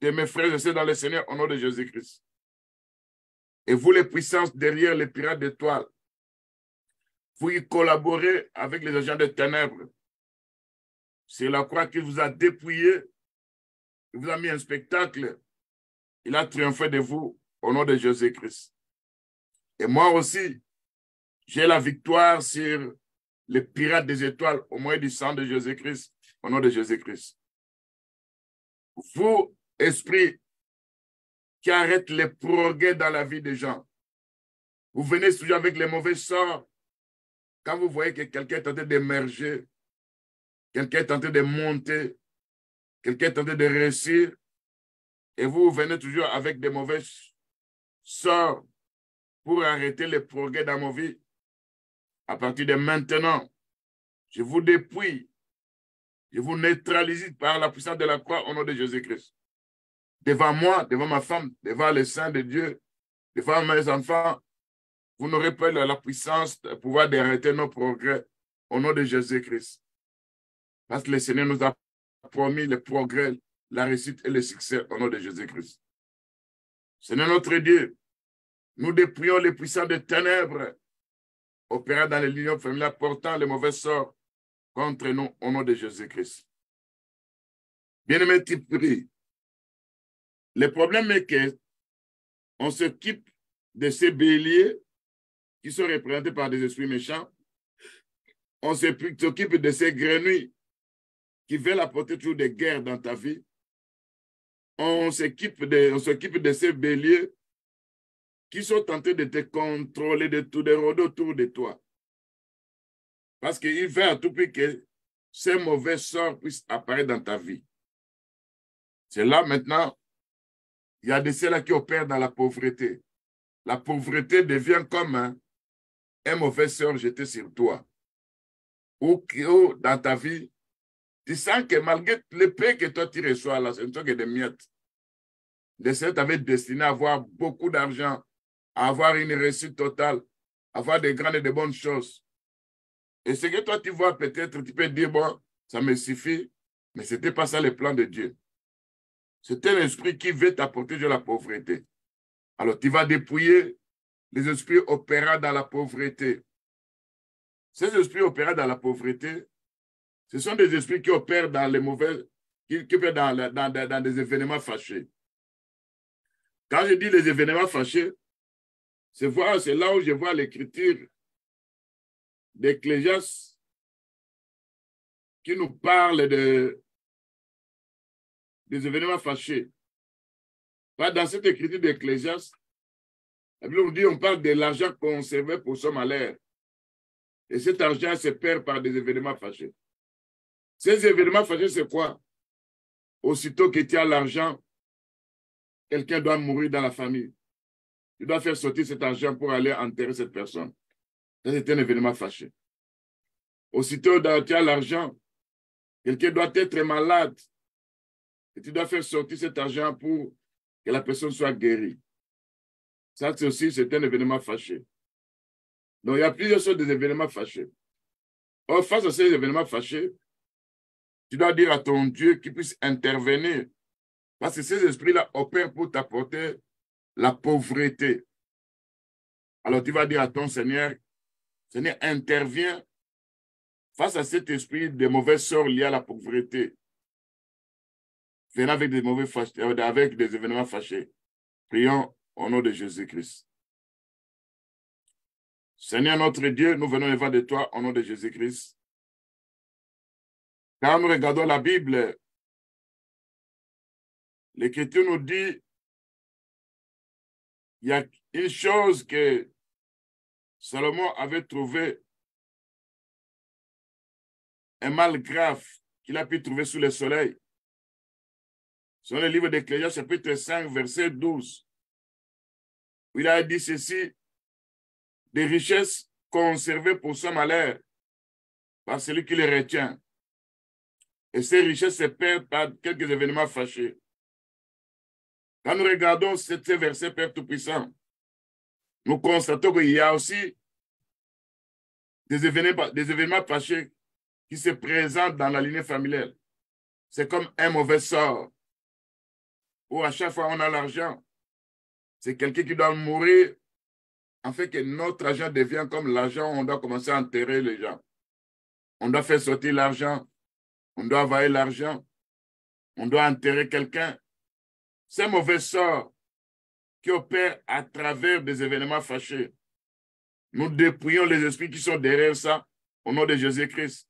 de mes frères et sœurs dans le Seigneur au nom de Jésus-Christ. Et vous, les puissances derrière les pirates d'étoiles, vous y collaborez avec les agents des ténèbres. C'est la croix qui vous a dépouillé, il vous a mis un spectacle. Il a triomphé de vous au nom de Jésus-Christ. Et moi aussi, j'ai la victoire sur les pirates des étoiles au moyen du sang de Jésus-Christ, au nom de Jésus-Christ. Vous, esprits qui arrêtent les progrès dans la vie des gens, vous venez toujours avec les mauvais sorts. Quand vous voyez que quelqu'un est en train d'émerger, quelqu'un est en train de monter, quelqu'un est en train de réussir, et vous venez toujours avec des mauvais sorts pour arrêter les progrès dans ma vie. À partir de maintenant, je vous dépouille, je vous neutralise par la puissance de la croix au nom de Jésus-Christ. Devant moi, devant ma femme, devant les saints de Dieu, devant mes enfants, vous n'aurez pas la puissance de pouvoir arrêter nos progrès au nom de Jésus-Christ. Parce que le Seigneur nous a promis le progrès, la réussite et le succès au nom de Jésus-Christ. Seigneur notre Dieu, nous dépouillons les puissants des ténèbres opérant dans les lignes familiales portant les mauvais sorts contre nous au nom de Jésus-Christ. Bien-aimé, tu pries. Le problème est qu'on s'occupe de ces béliers qui sont représentés par des esprits méchants. On s'occupe de ces grenouilles qui veulent apporter toujours des guerres dans ta vie. On s'occupe de ces béliers qui sont tentés de te contrôler, de rôder autour de toi. Parce qu'ils veulent à tout prix que ces mauvais sorts puissent apparaître dans ta vie. C'est là maintenant, il y a de ceux-là qui opèrent dans la pauvreté. La pauvreté devient comme un mauvais sort jeté sur toi. Ou dans ta vie, tu sens que malgré le paix que toi tu reçois là, ce ne sont que des miettes. De ceux qui avaient destiné à avoir beaucoup d'argent, à avoir une réussite totale, à avoir de grandes et de bonnes choses. Et ce que toi tu vois peut-être, tu peux dire, bon, ça me suffit, mais ce n'était pas ça le plan de Dieu. C'était l'esprit qui veut t'apporter de la pauvreté. Alors tu vas dépouiller les esprits opérant dans la pauvreté. Ces esprits opérant dans la pauvreté, ce sont des esprits qui opèrent dans les mauvais, qui opèrent dans des événements fâchés. Quand je dis les événements fâchés, c'est là où je vois l'écriture d'Ecclésiaste qui nous parle des événements fâchés. Dans cette écriture d'Ecclésiaste, la Bible nous dit on parle de l'argent conservé pour son malheur. Et cet argent se perd par des événements fâchés. Ces événements fâchés, c'est quoi? Aussitôt que tu as l'argent, quelqu'un doit mourir dans la famille. Tu dois faire sortir cet argent pour aller enterrer cette personne. Ça, c'est un événement fâché. Aussitôt que tu as l'argent, quelqu'un doit être malade. Et tu dois faire sortir cet argent pour que la personne soit guérie. Ça, c'est un événement fâché. Donc, il y a plusieurs sortes d'événements fâchés. Or, face à ces événements fâchés, tu dois dire à ton Dieu qu'il puisse intervenir. Parce que ces esprits-là opèrent pour t'apporter la pauvreté. Alors, tu vas dire à ton Seigneur, Seigneur, interviens face à cet esprit de mauvais sorts liés à la pauvreté. Venant avec avec des événements fâchés. Prions au nom de Jésus-Christ. Seigneur notre Dieu, nous venons devant de toi au nom de Jésus-Christ. Quand nous regardons la Bible, l'Écriture nous dit il y a une chose que Salomon avait trouvé, un mal grave qu'il a pu trouver sous le soleil. C'est le livre d'Ecclésiaste, chapitre 5, verset 12, où il a dit ceci, des richesses conservées pour son malheur par celui qui les retient. Et ces richesses se perdent par quelques événements fâchés. Quand nous regardons ces versets, Père Tout-Puissant, nous constatons qu'il y a aussi des événements fâchés qui se présentent dans la lignée familiale. C'est comme un mauvais sort, où à chaque fois on a l'argent, c'est quelqu'un qui doit mourir, en fait que notre argent devient comme l'argent, on doit commencer à enterrer les gens. On doit faire sortir l'argent, on doit envoyer l'argent, on doit enterrer quelqu'un. C'est mauvais sort qui opère à travers des événements fâchés. Nous dépouillons les esprits qui sont derrière ça au nom de Jésus-Christ.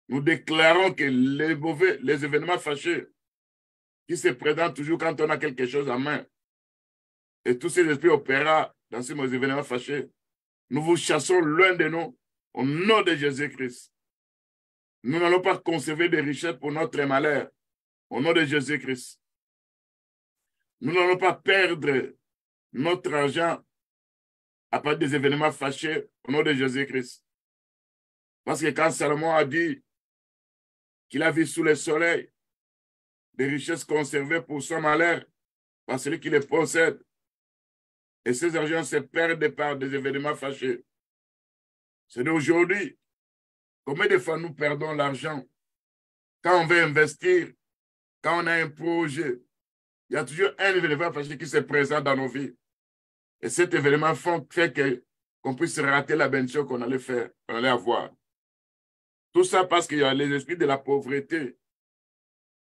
Nous déclarons que les événements fâchés qui se présentent toujours quand on a quelque chose en main, et tous ces esprits opérant dans ces événements fâchés, nous vous chassons loin de nous au nom de Jésus-Christ. Nous n'allons pas conserver des richesses pour notre malheur au nom de Jésus-Christ. Nous n'allons pas perdre notre argent à partir des événements fâchés au nom de Jésus-Christ. Parce que quand Salomon a dit qu'il a vu sous le soleil des richesses conservées pour son malheur par celui qui les possède, et ces argents se perdent par des événements fâchés. C'est d'aujourd'hui, combien de fois nous perdons l'argent Quand on veut investir, quand on a un projet, il y a toujours un événement fâché qui se présente dans nos vies. Et cet événement fait qu'on puisse rater la bénédiction qu'on allait faire, qu'on allait avoir. Tout ça parce qu'il y a les esprits de la pauvreté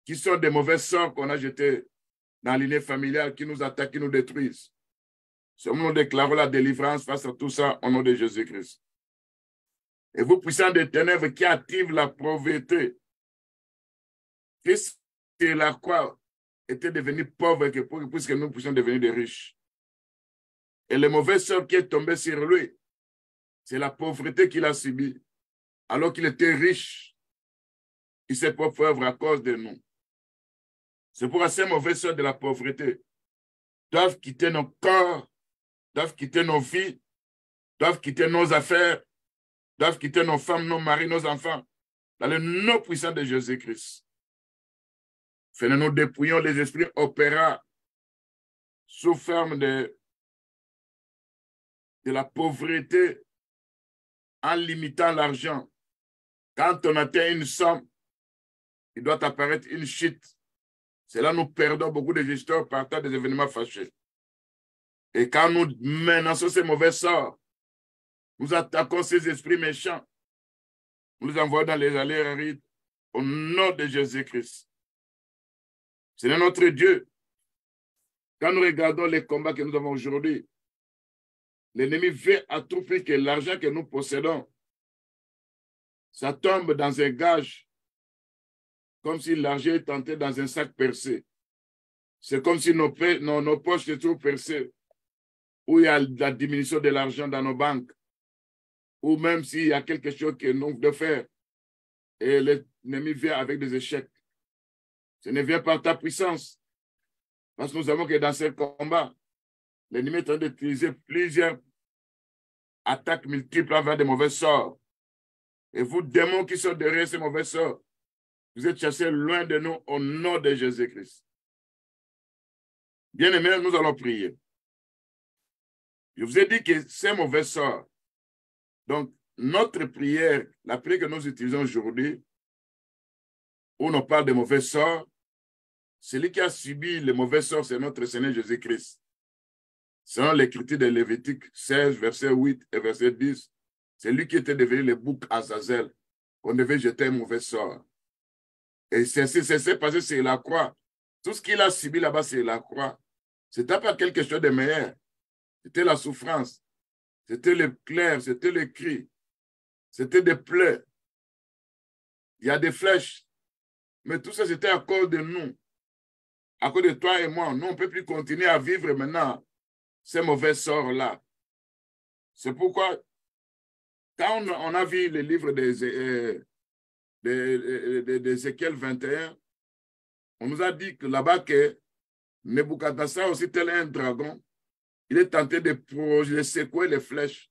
qui sont des mauvais sorts qu'on a jetés dans l'île familiale, qui nous attaquent, qui nous détruisent. Nous déclarons la délivrance face à tout ça au nom de Jésus-Christ. Et vous, puissants des ténèbres qui activent la pauvreté, Christ et la croix étaient devenus pauvres puisque nous puissions devenir des riches. Et le mauvais sort qui est tombé sur lui, c'est la pauvreté qu'il a subie. Alors qu'il était riche, il s'est pauvre à cause de nous. C'est pourquoi ces mauvais sorts de la pauvreté doivent quitter nos corps, doivent quitter nos vies, doivent quitter nos affaires, doivent quitter nos femmes, nos maris, nos enfants, dans le nom puissant de Jésus-Christ. Nous dépouillons les esprits opérants sous forme de la pauvreté en limitant l'argent. Quand on atteint une somme, il doit apparaître une chute. C'est là que nous perdons beaucoup de gesteurs partant des événements fâchés. Et quand nous menaçons ces mauvais sorts, nous attaquons ces esprits méchants. Nous les envoyons dans les allées arides au nom de Jésus-Christ. C'est notre Dieu. Quand nous regardons les combats que nous avons aujourd'hui, l'ennemi veut à tout prix que l'argent que nous possédons, ça tombe dans un gage, comme si l'argent est entré dans un sac percé. C'est comme si nos poches se trouvent percées, où il y a la diminution de l'argent dans nos banques, ou même s'il y a quelque chose que nous devons faire, et l'ennemi vient avec des échecs. Ce ne vient pas par ta puissance, parce que nous savons que dans ce combat, l'ennemi est en train d'utiliser plusieurs attaques multiples envers des mauvais sorts. Et vous, démons qui sont derrière ces mauvais sorts, vous êtes chassés loin de nous au nom de Jésus-Christ. Bien-aimés, nous allons prier. Je vous ai dit que ces mauvais sorts, donc notre prière, la prière que nous utilisons aujourd'hui, où on parle de mauvais sorts, celui qui a subi les mauvais sorts, c'est notre Seigneur Jésus-Christ. Selon l'écriture de Lévitique 16, verset 8 et verset 10, c'est lui qui était devenu le bouc Azazel, qu'on devait jeter un mauvais sort. Et c'est passé sur la croix. Tout ce qu'il a subi là-bas, c'est la croix. Ce n'était pas quelque chose de meilleur. C'était la souffrance. C'était le clair, c'était le cri. C'était des pleurs. Il y a des flèches. Mais tout ça, c'était à cause de nous. À cause de toi et moi. Nous, on ne peut plus continuer à vivre maintenant ces mauvais sorts-là. C'est pourquoi, quand on a vu le livre d'Ézéchiel 21, on nous a dit que là-bas que Nebuchadnezzar, aussi tel un dragon, il est tenté de secouer les flèches.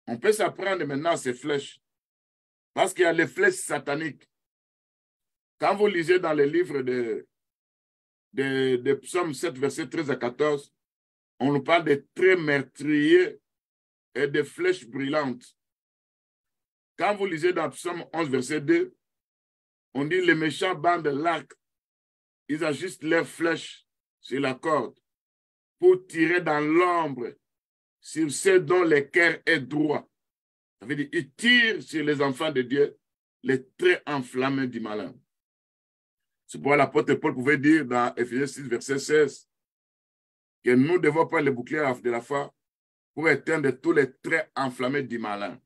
On peut s'apprendre maintenant à ces flèches, parce qu'il y a les flèches sataniques. Quand vous lisez dans le livre de Psaume 7, verset 13 à 14, on nous parle de traits meurtriers et de flèches brûlantes. Quand vous lisez dans Psaume 11, verset 2, on dit les méchants bandent l'arc, ils ajustent leurs flèches sur la corde pour tirer dans l'ombre sur ceux dont le cœur est droit. Ça veut dire ils tirent sur les enfants de Dieu les traits enflammés du malin. C'est pourquoi l'apôtre Paul pouvait dire dans Éphésiens 6, verset 16, que nous devons prendre le bouclier de la foi pour éteindre tous les traits enflammés du malin.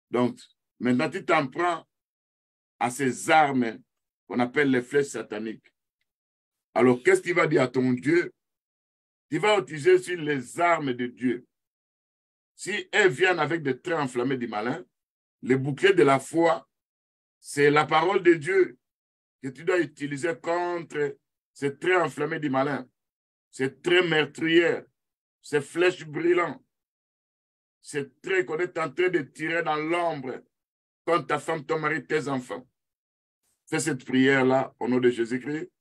Donc, maintenant, tu t'en prends à ces armes qu'on appelle les flèches sataniques. Alors, qu'est-ce qu'il va dire à ton Dieu? Tu vas utiliser sur les armes de Dieu. Si elles viennent avec des traits enflammés du malin, le bouclier de la foi, c'est la parole de Dieu que tu dois utiliser contre ces traits enflammés du malin, ces traits meurtriers, ces flèches brûlantes, ces traits qu'on est en train de tirer dans l'ombre contre ta femme, ton mari, tes enfants. Fais cette prière-là au nom de Jésus-Christ.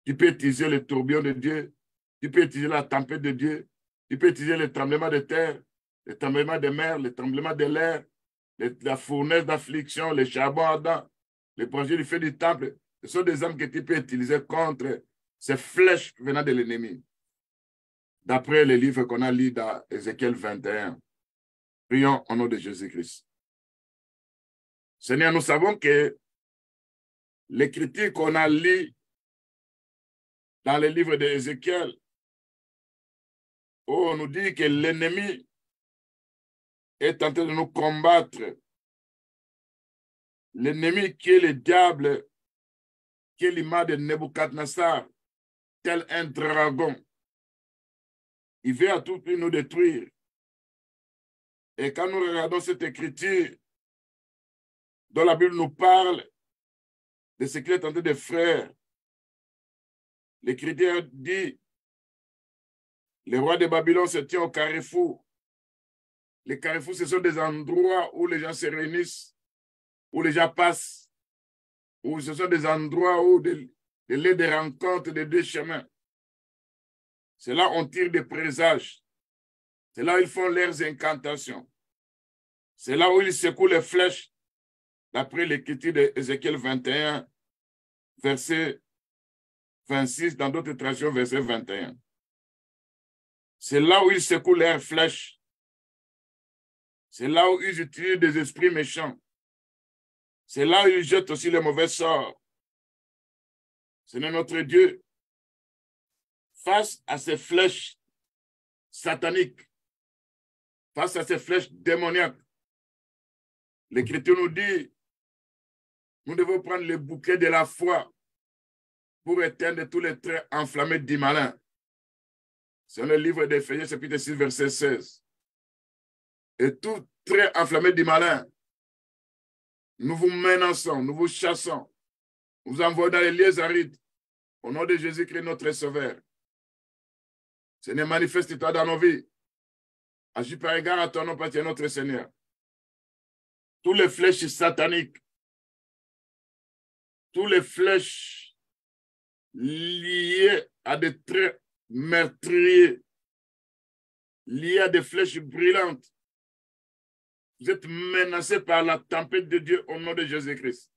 Tu peux utiliser le tourbillon de Dieu, tu peux utiliser la tempête de Dieu, tu peux utiliser le tremblement de terre, le tremblement de mer, le tremblement de l'air, la fournaise d'affliction, le charbon ardent, les projets du feu du temple, ce sont des armes que tu peux utiliser contre ces flèches venant de l'ennemi. D'après les livres qu'on a lus dans Ézéchiel 21. Prions au nom de Jésus-Christ. Seigneur, nous savons que l'écriture qu'on a lue dans le livre d'Ézéchiel, on nous dit que l'ennemi est en train de nous combattre. L'ennemi qui est le diable, qui est l'image de Nebuchadnezzar, tel un dragon. Il veut à tout prix nous détruire. Et quand nous regardons cette écriture, dont la Bible nous parle de ce qu'il est en train de faire, l'écriture dit, le roi de Babylone se tient au carrefour. Les carrefours, ce sont des endroits où les gens se réunissent, où les gens passent, où ce sont des endroits où des lieux de rencontre des deux chemins. C'est là où on tire des présages. C'est là où ils font leurs incantations. C'est là où ils secouent les flèches, d'après l'écriture d'Ézéchiel 21, verset 26, dans d'autres traductions, verset 21. C'est là où ils secouent leurs flèches. C'est là où ils utilisent des esprits méchants. C'est là où ils jettent aussi les mauvais sorts. Seigneur notre Dieu, face à ces flèches sataniques, face à ces flèches démoniaques, l'Écriture nous dit, nous devons prendre le bouquet de la foi pour éteindre tous les traits enflammés du malin. C'est le livre d'Éphésiens, chapitre 6, verset 16. Et tout trait enflammé du malin, nous vous menaçons, nous vous chassons, nous vous envoyons dans les lieux arides, au nom de Jésus-Christ, notre Sauveur. Seigneur, manifeste-toi dans nos vies. Agis par égard à ton nom, Père, notre Seigneur. Tous les flèches sataniques, tous les flèches liées à des traits meurtriers, liées à des flèches brillantes, vous êtes menacés par la tempête de Dieu au nom de Jésus-Christ.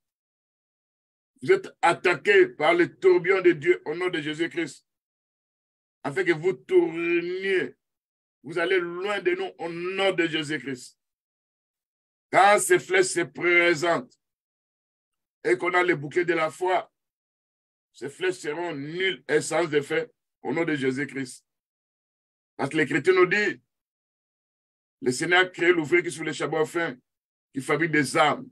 Vous êtes attaqués par le tourbillon de Dieu au nom de Jésus-Christ. Afin que vous tourniez, vous allez loin de nous au nom de Jésus-Christ. Quand ces flèches se présentent et qu'on a le bouquet de la foi, ces flèches seront nulles et sans effet au nom de Jésus-Christ. Parce que l'Écriture nous dit, le Seigneur a créé l'ouvrier qui sur les chabots fins, qui fabrique des armes.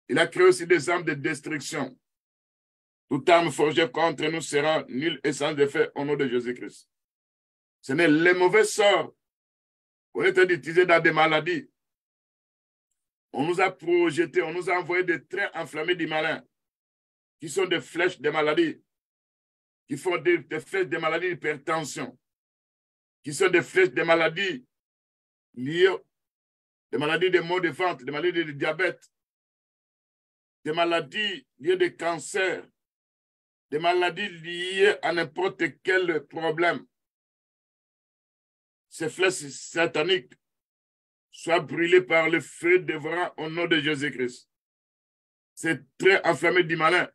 Il a créé aussi des armes de destruction. Toute arme forgée contre nous sera nulle et sans effet au nom de Jésus-Christ. Ce n'est les mauvais sorts qu'on est en train d'utiliser dans des maladies. On nous a projeté, on nous a envoyé des traits enflammés du malin, qui sont des flèches de maladies, qui font des flèches de maladies d'hypertension, qui sont des flèches de maladies liées, des maladies de maux de ventre, des maladies de diabète, des maladies liées de cancer, des maladies liées à n'importe quel problème. Ces flèches sataniques soient brûlées par le feu dévorant au nom de Jésus-Christ. Ces traits enflammés du malin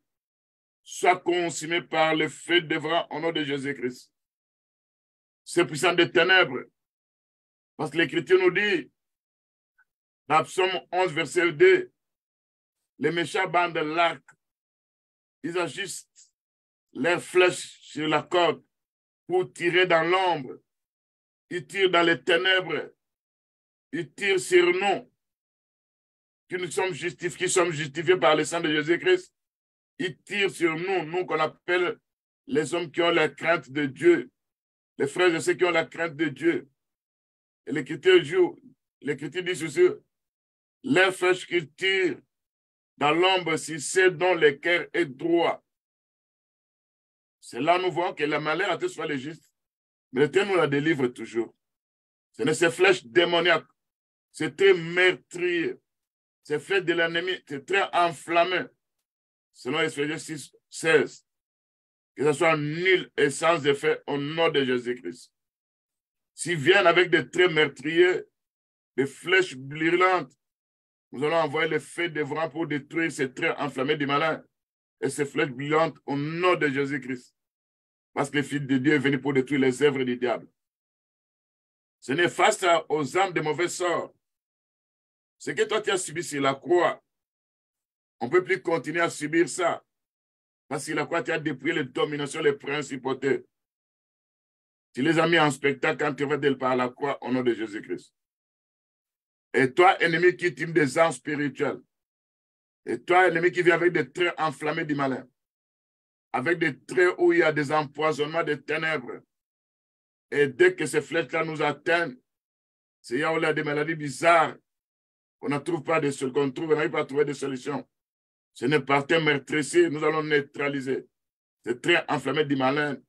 soient consumés par le feu dévorant au nom de Jésus-Christ. Ces puissants des ténèbres, parce que l'Écriture nous dit, dans Psaume 11, verset 2, les méchants bandent l'arc, ils ajustent leurs flèches sur la corde pour tirer dans l'ombre. Ils tirent dans les ténèbres. Ils tirent sur nous, qui sommes justifiés par le sang de Jésus-Christ. Ils tirent sur nous, nous qu'on appelle les hommes qui ont la crainte de Dieu, les frères et ceux qui ont la crainte de Dieu. Et l'Écriture dit ceci, les flèches qu'ils tirent dans l'ombre, si c'est dont le cœur est droit. C'est là nous voyons que le malheur a été soit le juste, mais l'Éternel nous la délivre toujours. Ce n'est ces flèches démoniaques, c'est très meurtrier, ces flèches de l'ennemi, c'est très enflammé. Selon Éphésiens 6, 16, que ce soit nul et sans effet au nom de Jésus-Christ. S'ils viennent avec des traits meurtriers, des flèches brûlantes, Nous allons envoyer le feu dévorant pour détruire ces traits enflammés du malin et ces flèches brillantes au nom de Jésus-Christ. Parce que le Fils de Dieu est venu pour détruire les œuvres du diable. Ce n'est face aux âmes de mauvais sorts. Ce que toi tu as subi sur la croix, on ne peut plus continuer à subir ça. Parce que la croix, tu as dépouillé les dominations, les principautés. Tu les as mis en spectacle quand tu vas par la croix au nom de Jésus-Christ. Et toi, ennemi qui time des armes spirituelles, et toi, ennemi qui vient avec des traits enflammés du malin, avec des traits où il y a des empoisonnements des ténèbres, et dès que ces flèches-là nous atteignent, c'est là où il y a des maladies bizarres, on ne trouve pas de solution, on n'arrive pas à trouver de solution. Ce n'est pas meurtrier, nous allons neutraliser. Ces traits enflammés du malin,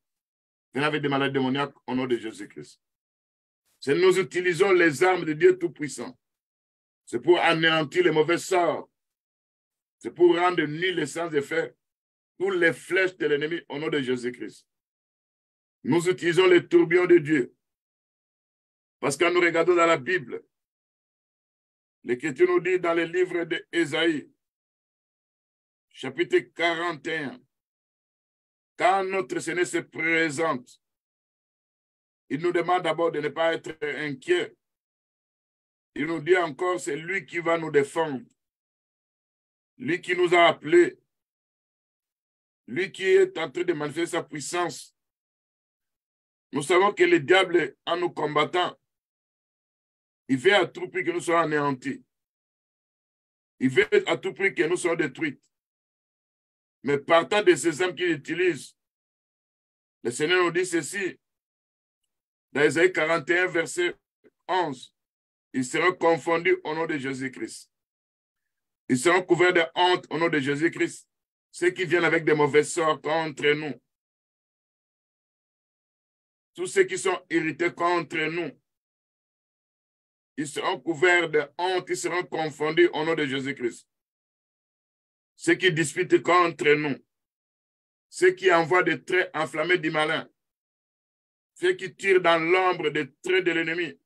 venant avec des maladies démoniaques au nom de Jésus-Christ. Nous utilisons les armes de Dieu Tout-Puissant. C'est pour anéantir les mauvais sorts. C'est pour rendre nuls les sans effet toutes les flèches de l'ennemi au nom de Jésus-Christ. Nous utilisons les tourbillons de Dieu. Parce que quand nous regardons dans la Bible, l'Écriture nous dit dans le livre d'Ésaïe, chapitre 41, quand notre Seigneur se présente, il nous demande d'abord de ne pas être inquiet. Il nous dit encore, c'est lui qui va nous défendre. Lui qui nous a appelés. Lui qui est en train de manifester sa puissance. Nous savons que le diable, en nous combattant, il veut à tout prix que nous soyons anéantis. Il veut à tout prix que nous soyons détruits. Mais partant de ces armes qu'il utilise, le Seigneur nous dit ceci, dans Ésaïe 41, verset 11, ils seront confondus au nom de Jésus-Christ. Ils seront couverts de honte au nom de Jésus-Christ, ceux qui viennent avec des mauvais sorts contre nous. Tous ceux qui sont irrités contre nous, ils seront couverts de honte, ils seront confondus au nom de Jésus-Christ. Ceux qui disputent contre nous, ceux qui envoient des traits enflammés du malin, ceux qui tirent dans l'ombre des traits de l'ennemi,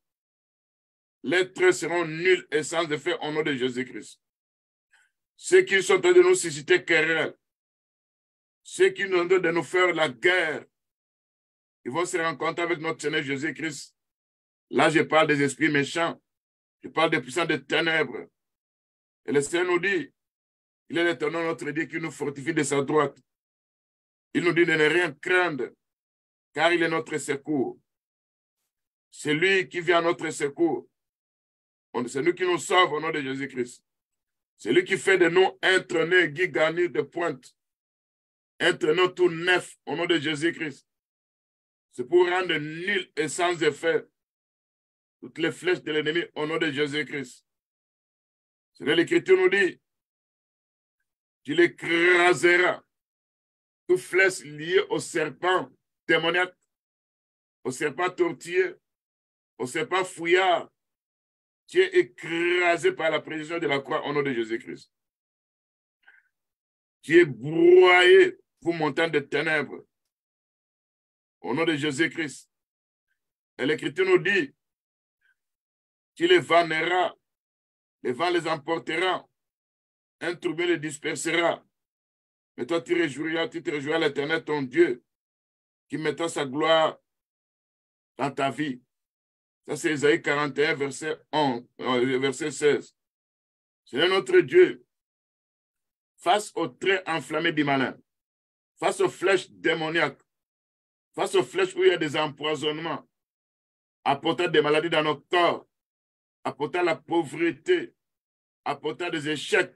les traits seront nuls et sans effet au nom de Jésus-Christ. Ceux qui sont en train de nous susciter querelle, ceux qui sont en train de nous faire la guerre, ils vont se rencontrer avec notre Seigneur Jésus-Christ. Là, je parle des esprits méchants, je parle des puissants des ténèbres. Et le Seigneur nous dit, il est l'Éternel notre Dieu qui nous fortifie de sa droite. Il nous dit de ne rien craindre, car il est notre secours. C'est lui qui vient à notre secours. C'est lui qui nous sauve au nom de Jésus-Christ. C'est lui qui fait de nous un traîneur qui garni de pointe. Un traîneur tout neuf au nom de Jésus-Christ. C'est pour rendre nul et sans effet toutes les flèches de l'ennemi au nom de Jésus-Christ. C'est là l'Écriture nous dit, tu écraseras toutes flèches liées au serpent démoniaque, au serpent tortillé, au serpent fouillard. Tu es écrasé par la précision de la croix au nom de Jésus-Christ. Tu es broyé pour montagne de ténèbres au nom de Jésus-Christ. Et l'Écriture nous dit, tu les vanneras, les vents les emporteront, un tourbillon les dispersera. Mais toi, tu te réjouiras l'Éternel, ton Dieu, qui mettra sa gloire dans ta vie. Ça, c'est Ésaïe 41, verset 16. Seigneur notre Dieu, face aux traits enflammés du malin, face aux flèches démoniaques, face aux flèches où il y a des empoisonnements, apportant des maladies dans notre corps, apportant la pauvreté, apportant des échecs,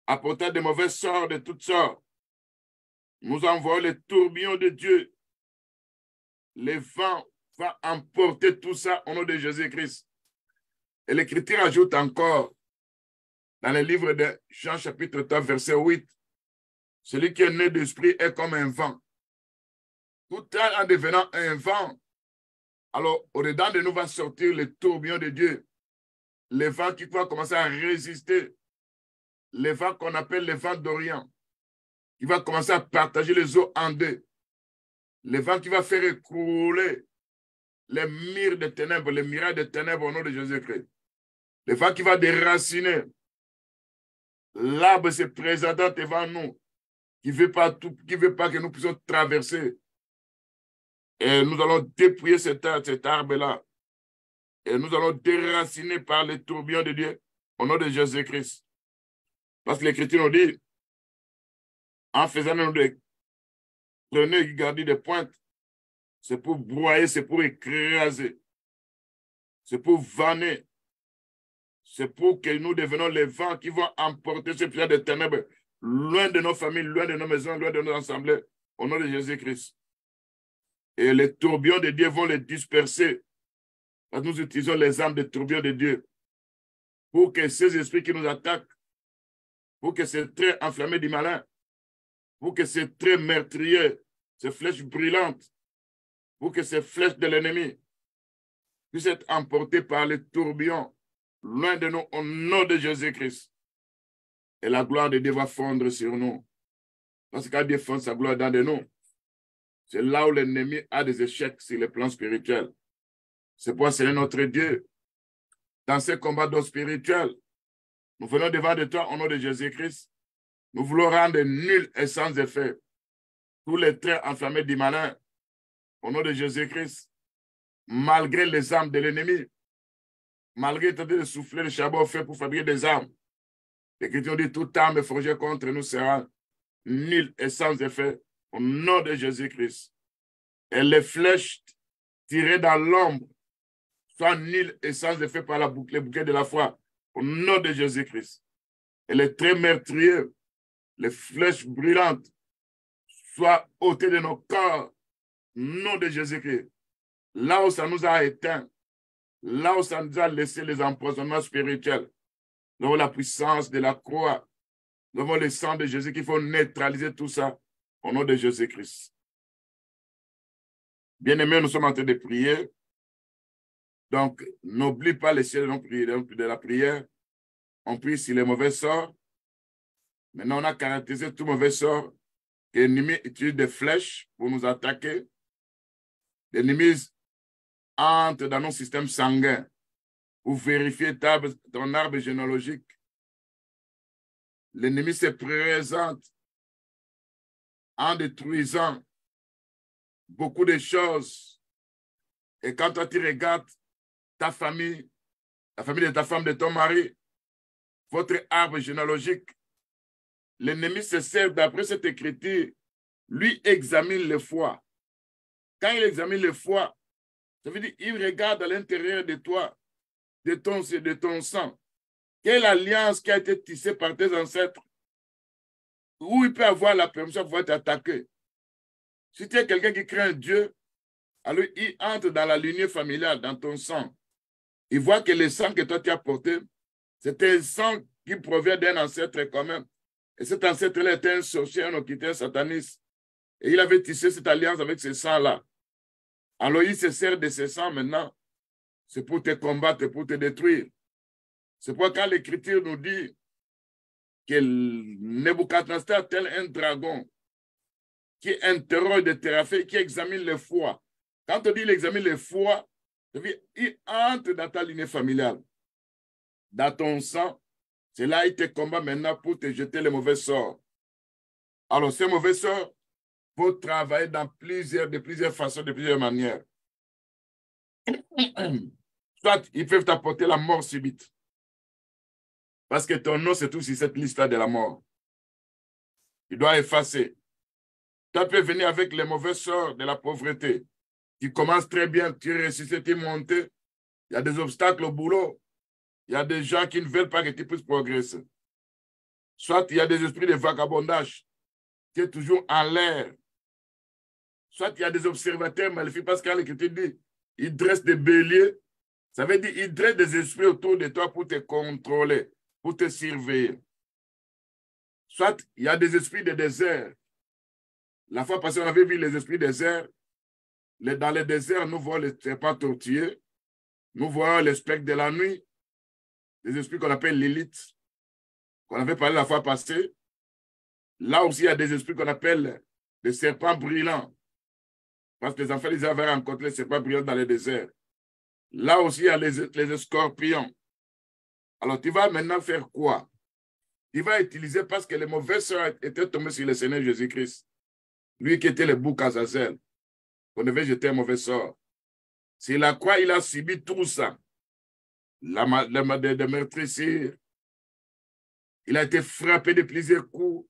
apportant des mauvais sorts de toutes sortes. Nous envoyons les tourbillons de Dieu. Les vents vont emporter tout ça au nom de Jésus-Christ. Et l'Écriture ajoute encore, dans le livre de Jean chapitre 3, verset 8, celui qui est né d'esprit est comme un vent. Tout en devenant un vent, alors au-dedans de nous va sortir le tourbillon de Dieu. Les vents qui vont commencer à résister. Les vents qu'on appelle les vents d'Orient. Qui va commencer à partager les eaux en deux. Les vents qui va faire écrouler les murs de ténèbres, les mirages de ténèbres au nom de Jésus-Christ. Les vents qui va déraciner l'arbre se présentant devant nous, qui ne veut pas que nous puissions traverser. Et nous allons dépouiller cet arbre-là. Et nous allons déraciner par les tourbillons de Dieu au nom de Jésus-Christ. Parce que l'Écriture nous dit, en faisant nous des prenez qui gardent des pointes, c'est pour broyer, c'est pour écraser, c'est pour vanner, c'est pour que nous devenons les vents qui vont emporter ce puissant des ténèbres loin de nos familles, loin de nos maisons, loin de nos assemblées, au nom de Jésus-Christ. Et les tourbillons de Dieu vont les disperser. Parce que nous utilisons les armes des tourbillons de Dieu pour que ces esprits qui nous attaquent, pour que ces traits enflammés du malin, pour que ces traits meurtriers, ces flèches brûlantes, pour que ces flèches de l'ennemi puissent être emportées par les tourbillons loin de nous au nom de Jésus-Christ. Et la gloire de Dieu va fondre sur nous. Parce qu'à Dieu fonde sa gloire dans de nous. C'est là où l'ennemi a des échecs sur le plan spirituel. C'est pourquoi c'est notre Dieu. Dans ces combats d'eau spirituels, nous venons devant de toi au nom de Jésus-Christ. Nous voulons rendre nul et sans effet tous les traits enflammés du malin au nom de Jésus-Christ, malgré les armes de l'ennemi, malgré tenter de souffler le charbon au feu pour fabriquer des armes. L'Écriture dit toute arme forgée contre nous sera nulle et sans effet au nom de Jésus-Christ. Et les flèches tirées dans l'ombre soient nulles et sans effet par les bouquets de la foi au nom de Jésus-Christ. Et les traits meurtriers, les flèches brûlantes soient ôtées de nos corps au nom de Jésus-Christ. Là où ça nous a éteints, là où ça nous a laissé les empoisonnements spirituels, nous avons la puissance de la croix, nous avons le sang de Jésus qu'il faut neutraliser tout ça au nom de Jésus-Christ. Bien-aimés, nous sommes en train de prier. Donc, n'oublie pas les ciels de la prière. On prie sur les mauvais sorts. Maintenant, on a caractérisé tout mauvais sort. L'ennemi utilise des flèches pour nous attaquer. L'ennemi entre dans nos systèmes sanguins pour vérifier ton arbre généalogique. L'ennemi se présente en détruisant beaucoup de choses. Et quand toi, tu regardes ta famille, la famille de ta femme, de ton mari, votre arbre généalogique, l'ennemi se sert d'après cette écriture, lui examine le foie. Quand il examine le foie, ça veut dire qu'il regarde à l'intérieur de toi, de ton sang. Quelle alliance qui a été tissée par tes ancêtres, où il peut avoir la permission de pouvoir t'attaquer. Si tu es quelqu'un qui craint Dieu, alors il entre dans la lignée familiale, dans ton sang. Il voit que le sang que toi tu as porté, c'est un sang qui provient d'un ancêtre quand même. Et cet ancêtre-là était un sorcier, un occulteur, un sataniste. Et il avait tissé cette alliance avec ce sang-là. Alors il se sert de ce sang maintenant. C'est pour te combattre, pour te détruire. C'est pourquoi quand l'Écriture nous dit que Nebuchadnezzar, tel un dragon, qui interroge des théraphes, qui examine le foie. Quand on dit qu'il examine le foie, il entre dans ta lignée familiale, dans ton sang. C'est là qu'il te combat maintenant pour te jeter les mauvais sorts. Alors, ces mauvais sorts vont travailler de plusieurs façons, de plusieurs manières. Soit ils peuvent t'apporter la mort subite. Parce que ton nom se trouve sur cette liste-là de la mort. Il doit effacer. Tu peux venir avec les mauvais sorts de la pauvreté. Tu commences très bien, tu réussis, tu montes. Il y a des obstacles au boulot. Il y a des gens qui ne veulent pas que tu puisses progresser. Soit il y a des esprits de vagabondage. Tu es toujours en l'air. Soit il y a des observateurs maléfiques, parce que l'Écriture dit, ils dressent des béliers. Ça veut dire qu'ils dressent des esprits autour de toi pour te contrôler, pour te surveiller. Soit il y a des esprits de désert. La fois passée, on avait vu les esprits désert. Dans les déserts, nous voyons les serpents tortueux. Nous voyons les spectres de la nuit. Les esprits qu'on appelle l'élite, qu'on avait parlé la fois passée. Là aussi, il y a des esprits qu'on appelle les serpents brûlants. Parce que les enfants, ils avaient rencontré les serpents brûlants dans le désert. Là aussi, il y a les scorpions. Alors, tu vas maintenant faire quoi? il va utiliser parce que les mauvais sorts étaient tombés sur le Seigneur Jésus-Christ. Lui qui était le bouc Azazel, qu'on devait jeter un mauvais sort. C'est la croix, il a subi tout ça. De meurtrissures. Il a été frappé de plusieurs coups.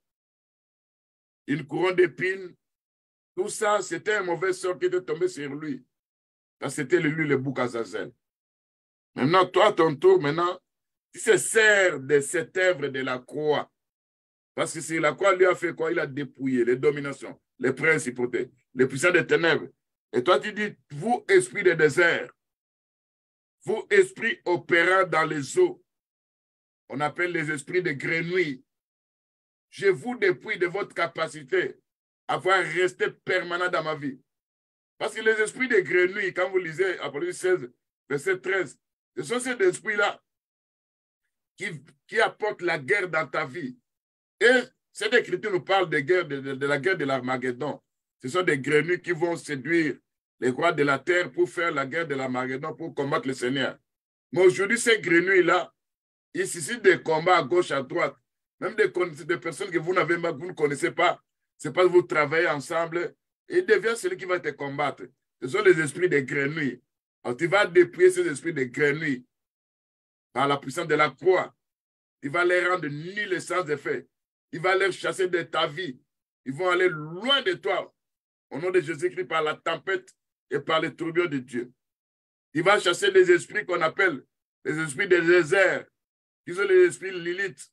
Une couronne d'épines. Tout ça, c'était un mauvais sort qui était tombé sur lui. Parce que c'était lui le bouc Azazel. Maintenant, toi, à ton tour, maintenant, tu se sers de cette œuvre de la croix. Parce que c'est la croix lui a fait quoi? Il a dépouillé les dominations, les principautés, les puissants des ténèbres. Et toi, tu dis, vous, esprit de désert, vous, esprit opérant dans les eaux, on appelle les esprits de grenouilles, je vous dépouille de votre capacité à pouvoir rester permanent dans ma vie. Parce que les esprits de grenouilles, quand vous lisez Apocalypse 16, verset 13, ce sont ces esprits-là qui apportent la guerre dans ta vie. Et cette écriture nous parle de la guerre de l'Armageddon. Ce sont des grenouilles qui vont séduire les rois de la terre pour faire la guerre de l'Armageddon, pour combattre le Seigneur. Mais aujourd'hui, ces grenouilles-là, ils suscitent des combats à gauche, à droite. Même des personnes que vous ne connaissez pas. C'est parce que vous travaillez ensemble. Et il devient celui qui va te combattre. Ce sont les esprits des grenouilles. Alors, tu vas dépouiller ces esprits des grenouilles par la puissance de la croix. Il va les rendre nuls et sans effet. Il va les chasser de ta vie. Ils vont aller loin de toi. Au nom de Jésus-Christ, par la tempête et par les tourbillons de Dieu. Il va chasser les esprits qu'on appelle les esprits des déserts, qui sont les esprits Lilith,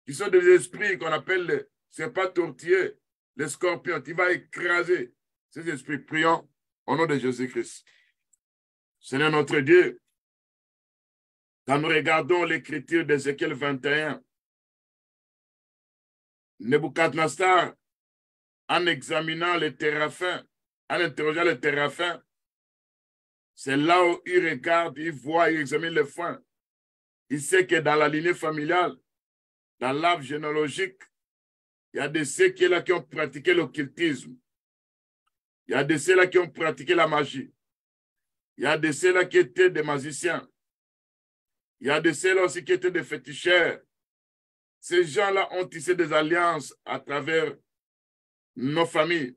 qui sont des esprits qu'on appelle les serpents tortillés, les scorpions. Il va écraser ces esprits. Prions au nom de Jésus-Christ. Seigneur notre Dieu, quand nous regardons l'écriture d'Ézéchiel 21, Nebuchadnezzar, en examinant les téraphins, en interrogeant les téraphins, c'est là où il regarde, il voit, il examine le foin. Il sait que dans la lignée familiale, dans l'arbre généalogique, il y a de ceux qui ont pratiqué l'occultisme. Il y a de ceux-là qui ont pratiqué la magie. Il y a de ceux-là qui étaient des magiciens. Il y a de ceux-là aussi qui étaient des féticheurs. Ces gens-là ont tissé des alliances à travers nos familles.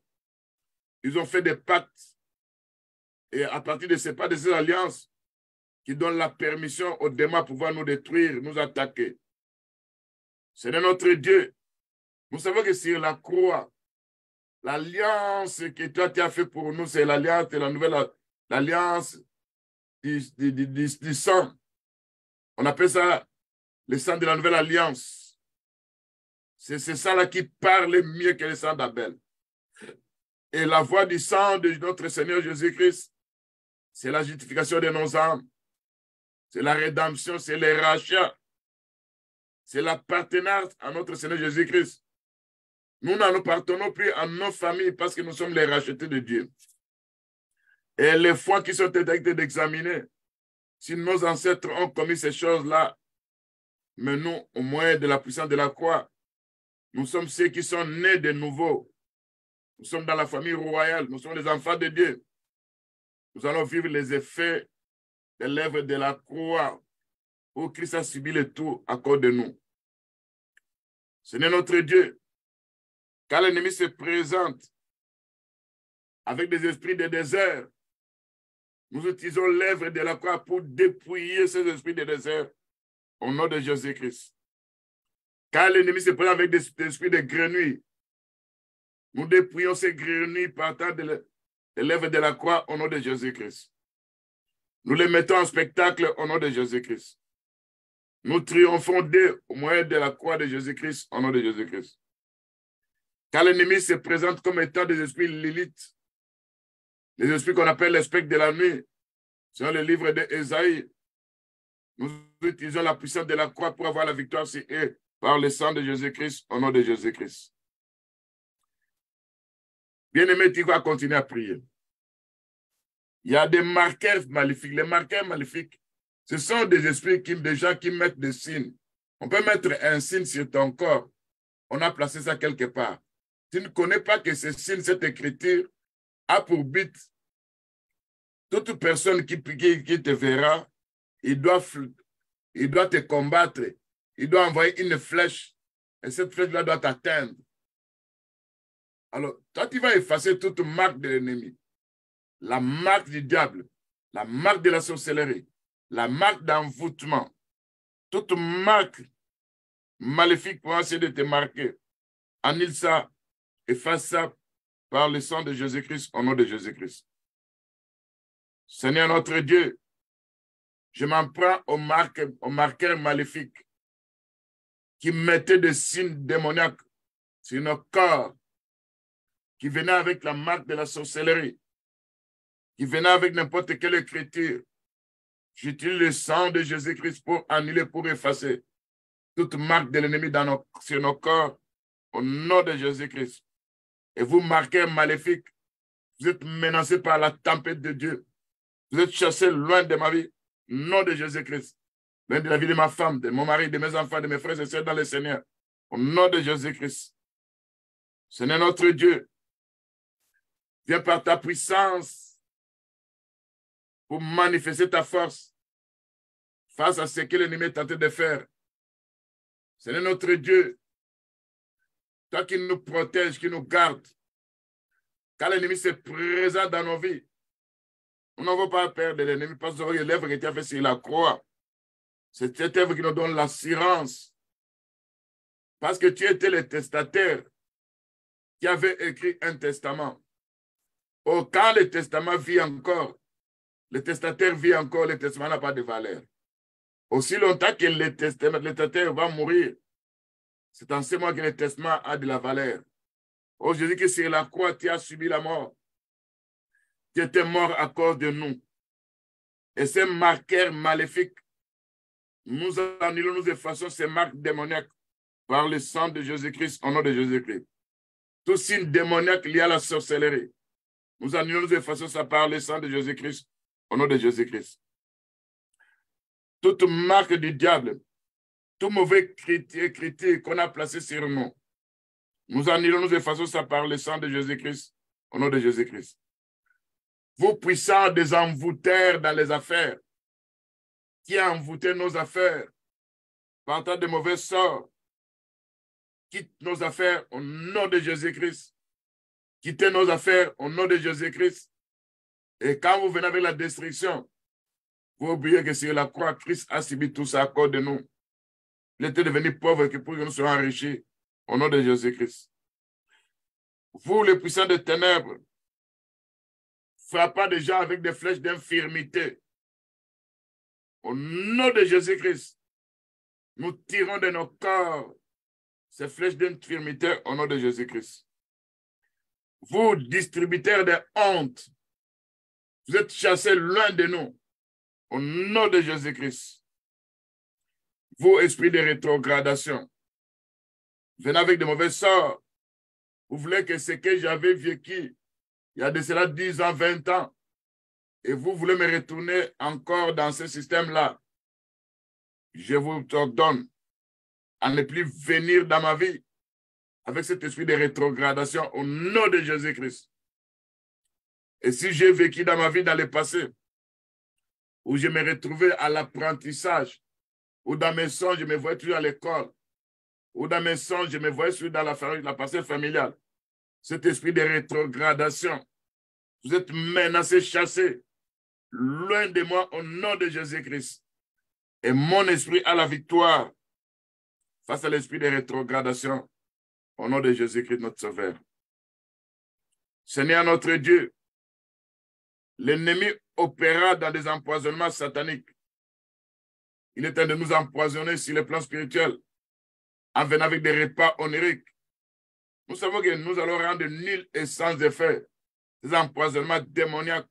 Ils ont fait des pactes. Et à partir de ces pactes, de ces alliances, qui donnent la permission aux démons de pouvoir nous détruire, nous attaquer. Seigneur notre Dieu, nous savons que sur la croix, l'alliance que toi tu as fait pour nous, c'est l'alliance de la nouvelle, l'alliance du sang. On appelle ça le sang de la nouvelle alliance. C'est ça là qui parle mieux que le sang d'Abel. Et la voix du sang de notre Seigneur Jésus-Christ, c'est la justification de nos âmes. C'est la rédemption, c'est le rachat. C'est l'appartenance à notre Seigneur Jésus-Christ. Nous n'en appartenons plus à nos familles parce que nous sommes les rachetés de Dieu. Et les fois qui sont été d'examiner, si nos ancêtres ont commis ces choses-là, mais nous, au moyen de la puissance de la croix, nous sommes ceux qui sont nés de nouveau. Nous sommes dans la famille royale, nous sommes les enfants de Dieu. Nous allons vivre les effets de l'œuvre de la croix où Christ a subi le tout à cause de nous. Seigneur notre Dieu, quand l'ennemi se présente avec des esprits de désert, nous utilisons l'œuvre de la croix pour dépouiller ces esprits de désert au nom de Jésus-Christ. Quand l'ennemi se présente avec des esprits de grenouilles, nous dépouillons ces grenouilles partant de l'œuvre de la croix au nom de Jésus-Christ. Nous les mettons en spectacle au nom de Jésus-Christ. Nous triomphons d'eux au moyen de la croix de Jésus-Christ au nom de Jésus-Christ. Quand l'ennemi se présente comme étant des esprits Lilith, les esprits qu'on appelle les spectres de la nuit, selon le livre d'Ésaïe, nous utilisons la puissance de la croix pour avoir la victoire sur eux par le sang de Jésus-Christ au nom de Jésus-Christ. Bien-aimé, tu vas continuer à prier. Il y a des marqueurs maléfiques. Les marqueurs maléfiques, ce sont des esprits, des gens qui mettent des signes. On peut mettre un signe sur ton corps. On a placé ça quelque part. Tu ne connais pas que ce signe, cette écriture, a pour but, toute personne qui te verra, il doit te combattre. Il doit envoyer une flèche Et cette flèche-là doit t'atteindre. Alors, toi, tu vas effacer toute marque de l'ennemi. La marque du diable, la marque de la sorcellerie, la marque d'envoûtement, toute marque maléfique pour essayer de te marquer. Annule ça, efface ça par le sang de Jésus-Christ, au nom de Jésus-Christ. Seigneur notre Dieu, je m'en prends aux marqueurs maléfiques qui mettaient des signes démoniaques sur nos corps, qui venaient avec la marque de la sorcellerie, qui venaient avec n'importe quelle écriture. J'utilise le sang de Jésus-Christ pour annuler, pour effacer toute marque de l'ennemi sur nos corps, au nom de Jésus-Christ. Et vous, marqueurs maléfiques, vous êtes menacés par la tempête de Dieu. Vous êtes chassés loin de ma vie, au nom de Jésus-Christ. Loin de la vie de ma femme, de mon mari, de mes enfants, de mes frères et sœurs dans le Seigneur. Au nom de Jésus-Christ. Seigneur notre Dieu, viens par ta puissance pour manifester ta force face à ce que l'ennemi est tenté de faire. Seigneur notre Dieu, toi qui nous protèges, qui nous garde, quand l'ennemi se présente dans nos vies, nous n'avons pas peur de l'ennemi parce que l'œuvre qui a fait sur la croix, c'est cette œuvre qui nous donne l'assurance. Parce que tu étais le testataire qui avait écrit un testament. Oh, quand le testament vit encore, le testataire vit encore, le testament n'a pas de valeur. Aussi longtemps que le testataire va mourir, c'est en ce moment que le testament a de la valeur. Oh, je dis que sur la croix, tu as subi la mort. Tu étais mort à cause de nous. Et ces marqueurs maléfiques, nous annulons, nous effaçons ces marques démoniaques par le sang de Jésus-Christ, au nom de Jésus-Christ. Tout signe démoniaque lié à la sorcellerie, nous annulons, nous effaçons ça par le sang de Jésus-Christ, au nom de Jésus-Christ. Toute marque du diable, tout mauvais critique qu'on a placé sur nous, nous annulons, nous effaçons ça par le sang de Jésus-Christ, au nom de Jésus-Christ. Vous puissants des envoûteurs dans les affaires, qui a envoûté nos affaires, partant de mauvais sorts, quitte nos affaires au nom de Jésus-Christ. Quittez nos affaires au nom de Jésus-Christ. Et quand vous venez avec la destruction, vous oubliez que sur la croix, Christ a subi tout ça à cause de nous. Il était devenu pauvre pour que nous soyons enrichis au nom de Jésus-Christ. Vous, les puissants des ténèbres, frappez des gens avec des flèches d'infirmité. Au nom de Jésus-Christ, nous tirons de nos corps ces flèches d'infirmité au nom de Jésus-Christ. Vous, distributeurs de honte, vous êtes chassés loin de nous au nom de Jésus-Christ. Vous, esprits de rétrogradation, venez avec de mauvais sorts. Vous voulez que ce que j'avais vécu il y a de cela 10 ans, 20 ans, et vous voulez me retourner encore dans ce système-là. Je vous ordonne à ne plus venir dans ma vie avec cet esprit de rétrogradation au nom de Jésus-Christ. Et si j'ai vécu dans ma vie dans le passé, où je me retrouvais à l'apprentissage, ou dans mes songes, je me voyais toujours à l'école, ou dans mes songes, je me voyais toujours dans la passée familiale, cet esprit de rétrogradation, vous êtes menacés, chassés, loin de moi au nom de Jésus-Christ. Et mon esprit a la victoire face à l'esprit de rétrogradation au nom de Jésus-Christ, notre Sauveur. Seigneur notre Dieu, l'ennemi opéra dans des empoisonnements sataniques. Il est temps de nous empoisonner sur le plan spirituel en venant avec des repas oniriques. Nous savons que nous allons rendre nuls et sans effet ces empoisonnements démoniaques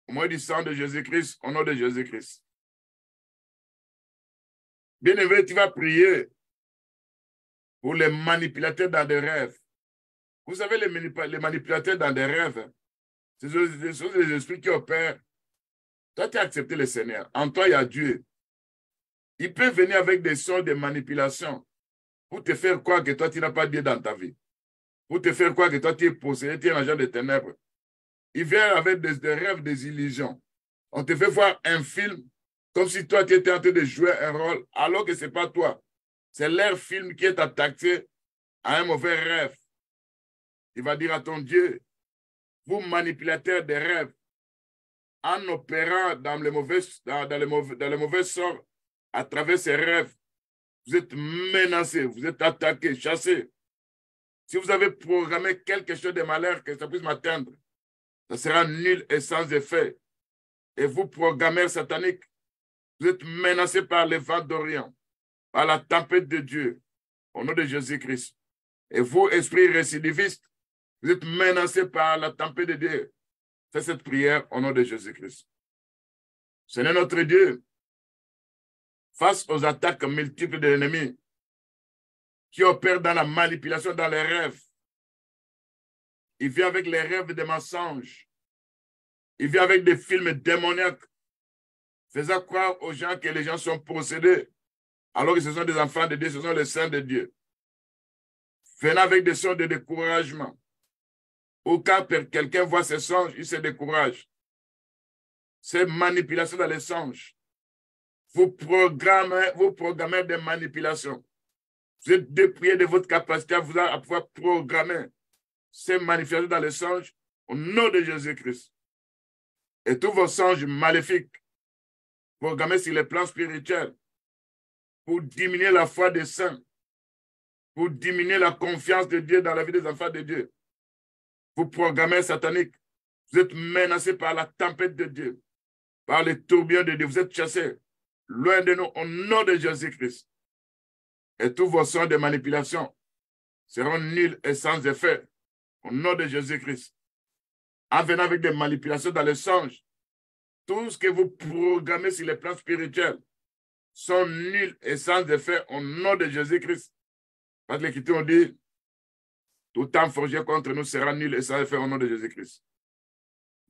au moyen du sang de Jésus-Christ, au nom de Jésus-Christ. Bien-aimé, tu vas prier pour les manipulateurs dans des rêves. Vous savez, les manipulateurs dans des rêves, ce sont des esprits qui opèrent. Toi, tu as accepté le Seigneur. En toi, il y a Dieu. Il peut venir avec des sons de manipulation pour te faire croire que toi, tu n'as pas Dieu dans ta vie. Pour te faire croire que toi, tu es possédé, tu es un agent de ténèbres. Il vient avec des rêves, des illusions. On te fait voir un film comme si toi, tu étais en train de jouer un rôle, alors que ce n'est pas toi. C'est leur film qui est attaqué à un mauvais rêve. Il va dire à ton Dieu, vous manipulateurs des rêves, en opérant dans les mauvais sorts, à travers ces rêves, vous êtes menacés, vous êtes attaqués, chassés. Si vous avez programmé quelque chose de malheur que ça puisse m'atteindre, ça sera nul et sans effet. Et vous, programmeurs sataniques, vous êtes menacés par les vents d'Orient, par la tempête de Dieu, au nom de Jésus-Christ. Et vous, esprits récidivistes, vous êtes menacés par la tempête de Dieu. Faites cette prière au nom de Jésus-Christ. Seigneur notre Dieu, face aux attaques multiples de l'ennemi qui opèrent dans la manipulation, dans les rêves, il vient avec les rêves des mensonges. Il vient avec des films démoniaques, faisant croire aux gens que les gens sont possédés, alors que ce sont des enfants de Dieu, ce sont les saints de Dieu. Venant avec des sons de découragement. Ou quand quelqu'un voit ces songes, il se décourage. Ces manipulations dans les songes. Vous programmez des manipulations. Vous êtes dépouillé de votre capacité à pouvoir programmer ces manipulations dans les songes au nom de Jésus-Christ. Et tous vos songes maléfiques programmés sur les plans spirituels pour diminuer la foi des saints, pour diminuer la confiance de Dieu dans la vie des enfants de Dieu. Vous programmez satanique. Vous êtes menacés par la tempête de Dieu, par les tourbillons de Dieu. Vous êtes chassés loin de nous au nom de Jésus-Christ. Et tous vos sons de manipulation seront nuls et sans effet au nom de Jésus-Christ. En venant avec des manipulations dans les songes, tout ce que vous programmez sur les plans spirituels sont nuls et sans effet au nom de Jésus-Christ. Parce que l'Écriture dit, tout temps forgé contre nous sera nul et sans effet au nom de Jésus-Christ.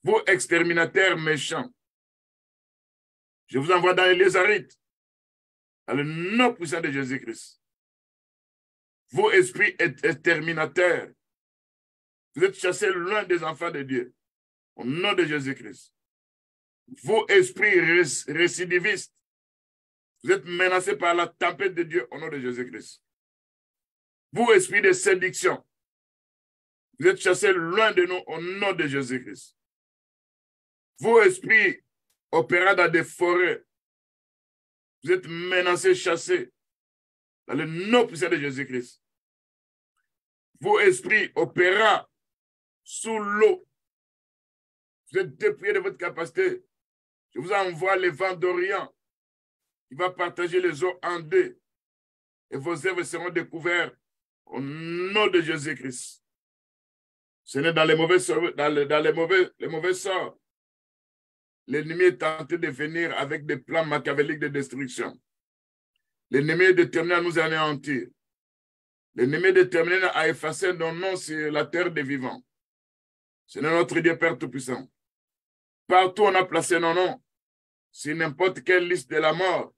Vous, exterminateurs méchants, je vous envoie dans les lézarites, dans le nom puissant de Jésus-Christ. Vous, esprits exterminateurs, vous êtes chassés loin des enfants de Dieu, au nom de Jésus-Christ. Vous, esprits récidivistes, vous êtes menacés par la tempête de Dieu, au nom de Jésus-Christ. Vous, esprits de séduction, vous êtes chassés loin de nous, au nom de Jésus-Christ. Vous, esprits opérant dans des forêts, vous êtes menacés, chassés, dans le nom puissant de Jésus-Christ. Vous, esprits opérant sous l'eau, vous êtes dépouillés de votre capacité. Je vous envoie les vents d'Orient qui va partager les eaux en deux et vos œuvres seront découvertes au nom de Jésus-Christ. Ce n'est dans les mauvais sorts. L'ennemi est tenté de venir avec des plans machiavéliques de destruction. L'ennemi est déterminé à nous anéantir. L'ennemi est déterminé à effacer nos noms sur la terre des vivants. C'est notre Dieu Père Tout-Puissant. Partout on a placé nos noms, sur n'importe quelle liste de la mort,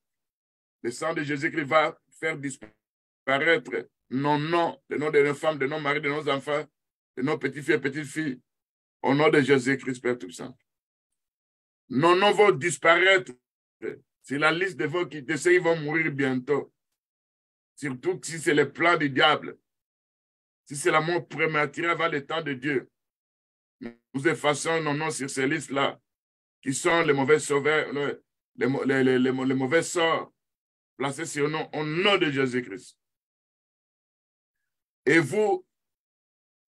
le sang de Jésus-Christ va faire disparaître nos noms, le nom de nos femmes, de nos maris, de nos enfants, de nos petits-filles et petites-filles, au nom de Jésus-Christ, Père Tout-Puissant. Nos noms vont disparaître. C'est la liste de ceux qui vont mourir bientôt. Surtout si c'est le plan du diable. Si c'est la mort prématurée avant le temps de Dieu. Nous effaçons nos noms sur ces listes-là, qui sont les mauvais sauveurs, les mauvais sorts placés sur nous au nom de Jésus-Christ. Et vous,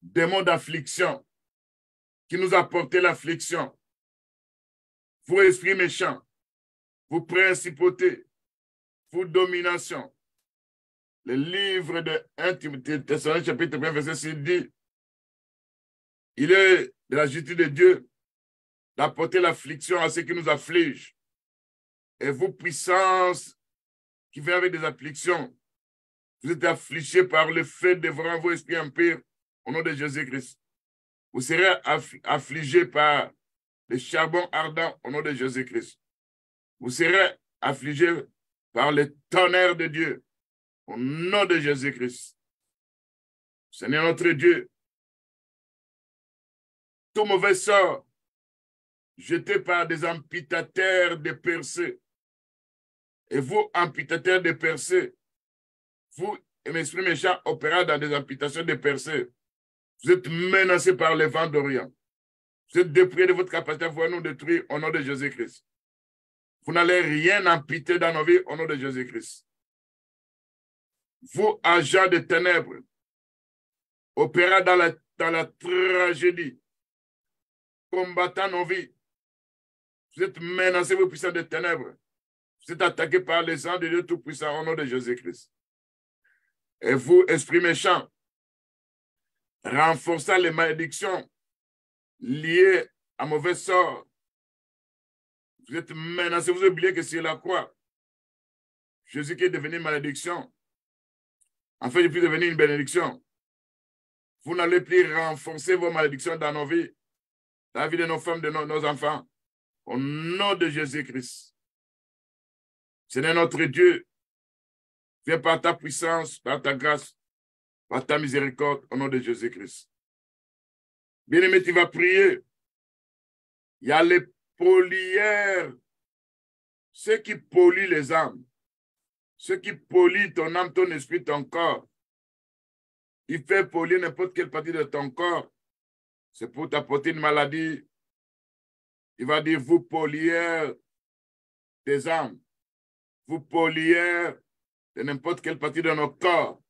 démons d'affliction, qui nous apportez l'affliction, vous, esprits méchants, vous, principautés, vous, dominations. Le livre de 1 Thessaloniciens chapitre 1, verset 6 dit, il est de la justice de Dieu d'apporter l'affliction à ceux qui nous affligent. Et vous, puissance qui vient avec des afflictions, vous êtes affligés par le fait dévorant vos esprits impurs au nom de Jésus-Christ. Vous serez affligés par le charbon ardent au nom de Jésus-Christ. Vous serez affligés par le tonnerre de Dieu au nom de Jésus-Christ. Seigneur notre Dieu, tout mauvais sort jeté par des amputateurs de percées. Et vous, amputateurs de percées, Vous, esprit méchant, opérant dans des amputations de percées. Vous êtes menacés par les vents d'Orient. Vous êtes dépouillés de votre capacité à pouvoir nous détruire au nom de Jésus-Christ. Vous n'allez rien amputer dans nos vies au nom de Jésus-Christ. Vous, agents de ténèbres, opérant dans la tragédie, combattant nos vies, vous êtes menacés, vous puissants des ténèbres. Vous êtes attaqués par les anges de Dieu Tout-Puissant au nom de Jésus-Christ. Et vous, esprits méchants, renforçant les malédictions liées à mauvais sort, vous êtes menacés, vous oubliez que sur la croix, Jésus qui est devenu malédiction, en fait, il peut devenir une bénédiction. Vous n'allez plus renforcer vos malédictions dans nos vies, dans la vie de nos femmes, de nos enfants, au nom de Jésus-Christ. Seigneur notre Dieu, viens par ta puissance, par ta grâce, par ta miséricorde, au nom de Jésus-Christ. Bien-aimé, tu vas prier. Il y a les polières, ceux qui polluent les âmes, ceux qui polluent ton âme, ton esprit, ton corps. Il fait polir n'importe quelle partie de ton corps. C'est pour t'apporter une maladie. Il va dire, vous polières des âmes, vous polières de n'importe quelle partie de notre corps.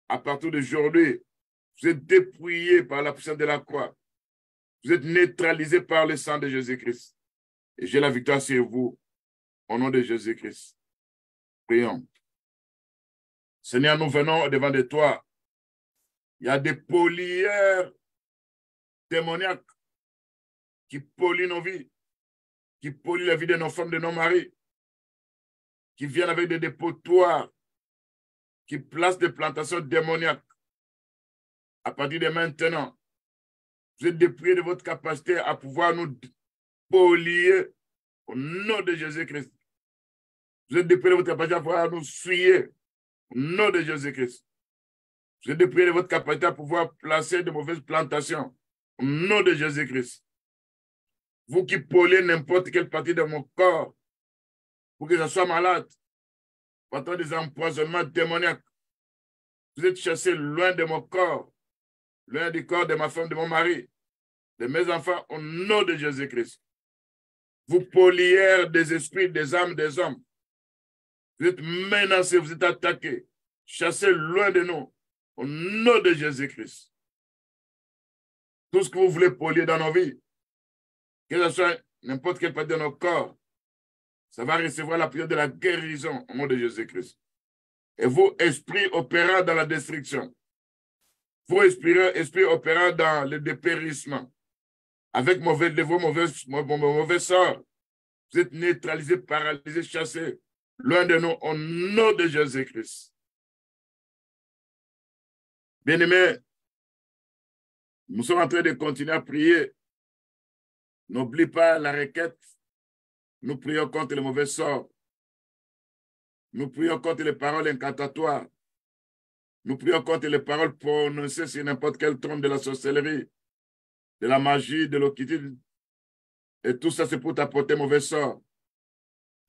À partir d'aujourd'hui, vous êtes dépouillés par la puissance de la croix. Vous êtes neutralisés par le sang de Jésus-Christ. Et j'ai la victoire sur vous, au nom de Jésus-Christ. Prions. Seigneur, nous venons devant de toi. Il y a des polières démoniaques qui polluent nos vies, qui polluent la vie de nos femmes, de nos maris, qui viennent avec des dépotoirs, qui placent des plantations démoniaques. À partir de maintenant, vous êtes dépouillés de votre capacité à pouvoir nous polluer au nom de Jésus-Christ. Vous êtes dépouillés de votre capacité à pouvoir nous souiller au nom de Jésus-Christ. Vous êtes dépouillés de votre capacité à pouvoir placer de mauvaises plantations au nom de Jésus-Christ. Vous qui polluez n'importe quelle partie de mon corps pour que je sois malade, pendant des empoisonnements démoniaques, vous êtes chassés loin de mon corps, loin du corps de ma femme, de mon mari, de mes enfants, au nom de Jésus-Christ. Vous polluez des esprits, des âmes, des hommes. Vous êtes menacés, vous êtes attaqués, chassés loin de nous, au nom de Jésus-Christ. Tout ce que vous voulez polluer dans nos vies, que ce soit n'importe quelle partie de nos corps, ça va recevoir la prière de la guérison au nom de Jésus-Christ. Et vous, esprits opérant dans la destruction, vous, esprits opérant dans le dépérissement, avec vos mauvais sorts, vous êtes neutralisés, paralysés, chassés, loin de nous, au nom de Jésus-Christ. Bien-aimés, nous sommes en train de continuer à prier. N'oublie pas la requête. Nous prions contre les mauvais sorts. Nous prions contre les paroles incantatoires. Nous prions contre les paroles prononcées sur n'importe quel trône de la sorcellerie, de la magie, de l'occultisme. Et tout ça, c'est pour t'apporter mauvais sorts.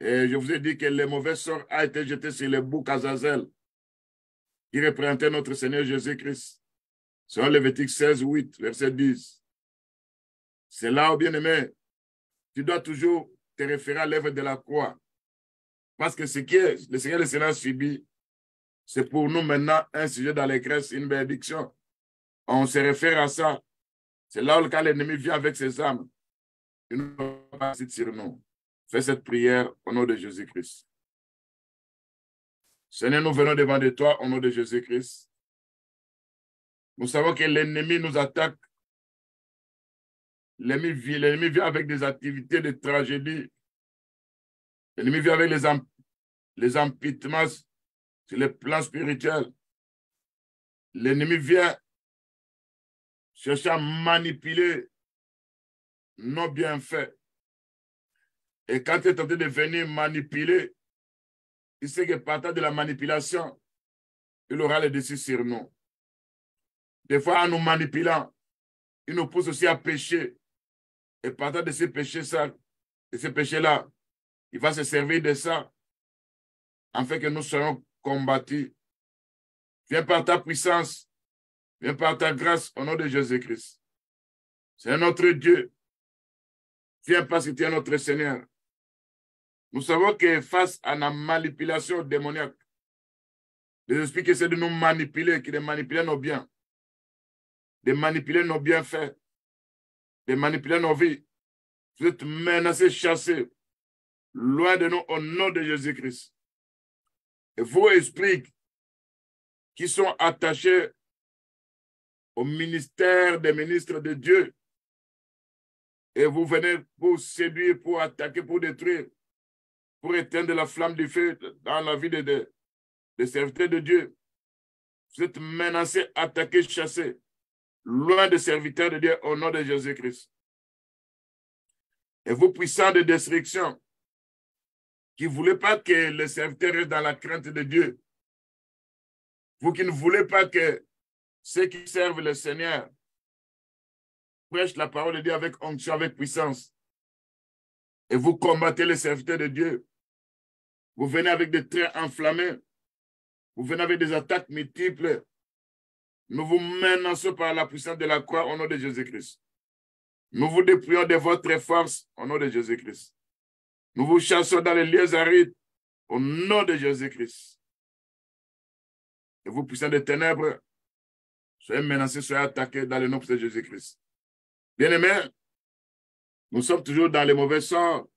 Et je vous ai dit que le mauvais sort a été jeté sur le bouc Azazel, qui représentait notre Seigneur Jésus-Christ. Selon Lévitique 16, 8, verset 10. C'est là, où, bien-aimé, tu dois toujours te référer à l'œuvre de la croix. Parce que ce que le Seigneur le Seigneur subit, c'est pour nous maintenant un sujet dans les grèces, une bénédiction. On se réfère à ça. C'est là où l'ennemi vient avec ses armes. Il ne va pas sur nous. Fais cette prière au nom de Jésus-Christ. Seigneur, nous venons devant de toi au nom de Jésus-Christ. Nous savons que l'ennemi nous attaque. L'ennemi vient avec des activités de tragédie. L'ennemi vient avec les empitements sur le plan spirituel. L'ennemi vient chercher à manipuler nos bienfaits. Et quand tu es tenté de venir manipuler, il sait que partant de la manipulation, il aura le dessus sur nous. Des fois, en nous manipulant, il nous pousse aussi à pécher. Et partant de ces péchés-là, il va se servir de ça, afin que nous soyons combattus Viens par ta puissance. Viens par ta grâce au nom de Jésus-Christ. C'est notre Dieu. Viens parce que tu es notre Seigneur. Nous savons que face à la manipulation démoniaque, les esprits qui essaient de nous manipuler, qui de manipuler nos biens, de manipuler nos bienfaits, de manipuler nos vies, vous êtes menacés, chassés, loin de nous au nom de Jésus-Christ. Et vos esprits qui sont attachés au ministère des ministres de Dieu, et vous venez pour séduire, pour attaquer, pour détruire, pour éteindre la flamme du feu dans la vie des serviteurs de Dieu. Vous êtes menacés, attaqués, chassés, loin des serviteurs de Dieu au nom de Jésus-Christ. Et vous, puissants de destruction, qui ne voulez pas que les serviteurs restent dans la crainte de Dieu, vous qui ne voulez pas que ceux qui servent le Seigneur prêchent la parole de Dieu avec onction, avec puissance, et vous combattez les serviteurs de Dieu, vous venez avec des traits enflammés, vous venez avec des attaques multiples, nous vous menaçons par la puissance de la croix au nom de Jésus-Christ. Nous vous déployons de votre force au nom de Jésus-Christ. Nous vous chassons dans les lieux arides au nom de Jésus-Christ. Et vous, puissants des ténèbres, soyez menacés, soyez attaqués dans le nom de Jésus-Christ. Bien-aimés, nous sommes toujours dans les mauvais sorts.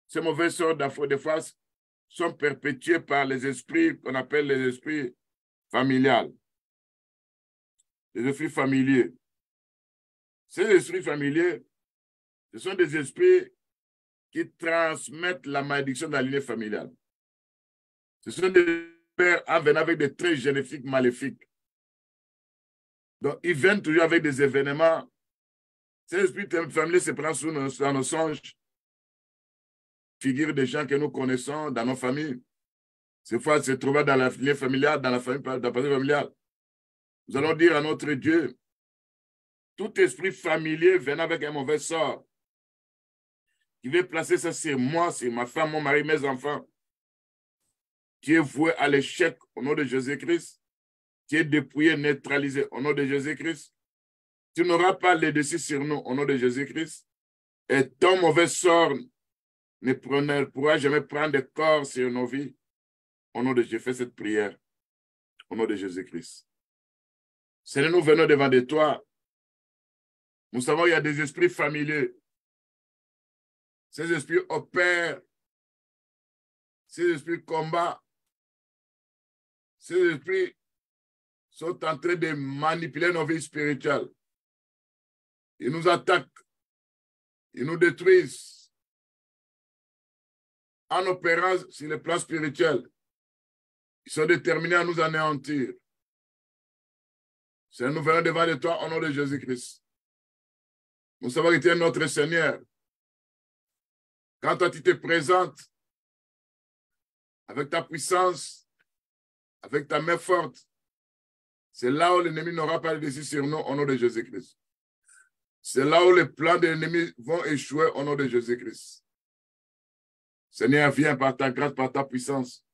Ces mauvais sorts, des fois, sont perpétués par les esprits qu'on appelle les esprits familiales. Les esprits familiers. Ces esprits familiers, ce sont des esprits qui transmettent la malédiction dans la lignée familiale. Ce sont des pères en venant avec des traits génétiques maléfiques. Donc, ils viennent toujours avec des événements. Ces esprits familiers se prennent dans nos songes, figurent des gens que nous connaissons dans nos familles. Ces fois, se trouvent dans la lignée familiale, dans la famille familiale. Nous allons dire à notre Dieu, tout esprit familier venant avec un mauvais sort, qui veut placer ça sur moi, sur ma femme, mon mari, mes enfants, qui est voué à l'échec au nom de Jésus-Christ, qui est dépouillé, neutralisé au nom de Jésus-Christ. Tu n'auras pas le dessus sur nous au nom de Jésus-Christ, et ton mauvais sort ne pourra jamais prendre de corps sur nos vies. Au nom de Jésus, fais cette prière au nom de Jésus-Christ. Seigneur, nous venons devant de toi. Nous savons qu'il y a des esprits familiers. Ces esprits opèrent. Ces esprits combattent. Ces esprits sont en train de manipuler nos vies spirituelles. Ils nous attaquent. Ils nous détruisent. En opérant sur le plan spirituel, ils sont déterminés à nous anéantir. Seigneur, nous venons devant de toi au nom de Jésus-Christ. Nous savons que tu es notre Seigneur. Quand toi tu te présentes avec ta puissance, avec ta main forte, c'est là où l'ennemi n'aura pas de dessus sur nous au nom de Jésus-Christ. C'est là où les plans de l'ennemi vont échouer au nom de Jésus-Christ. Seigneur, viens par ta grâce, par ta puissance.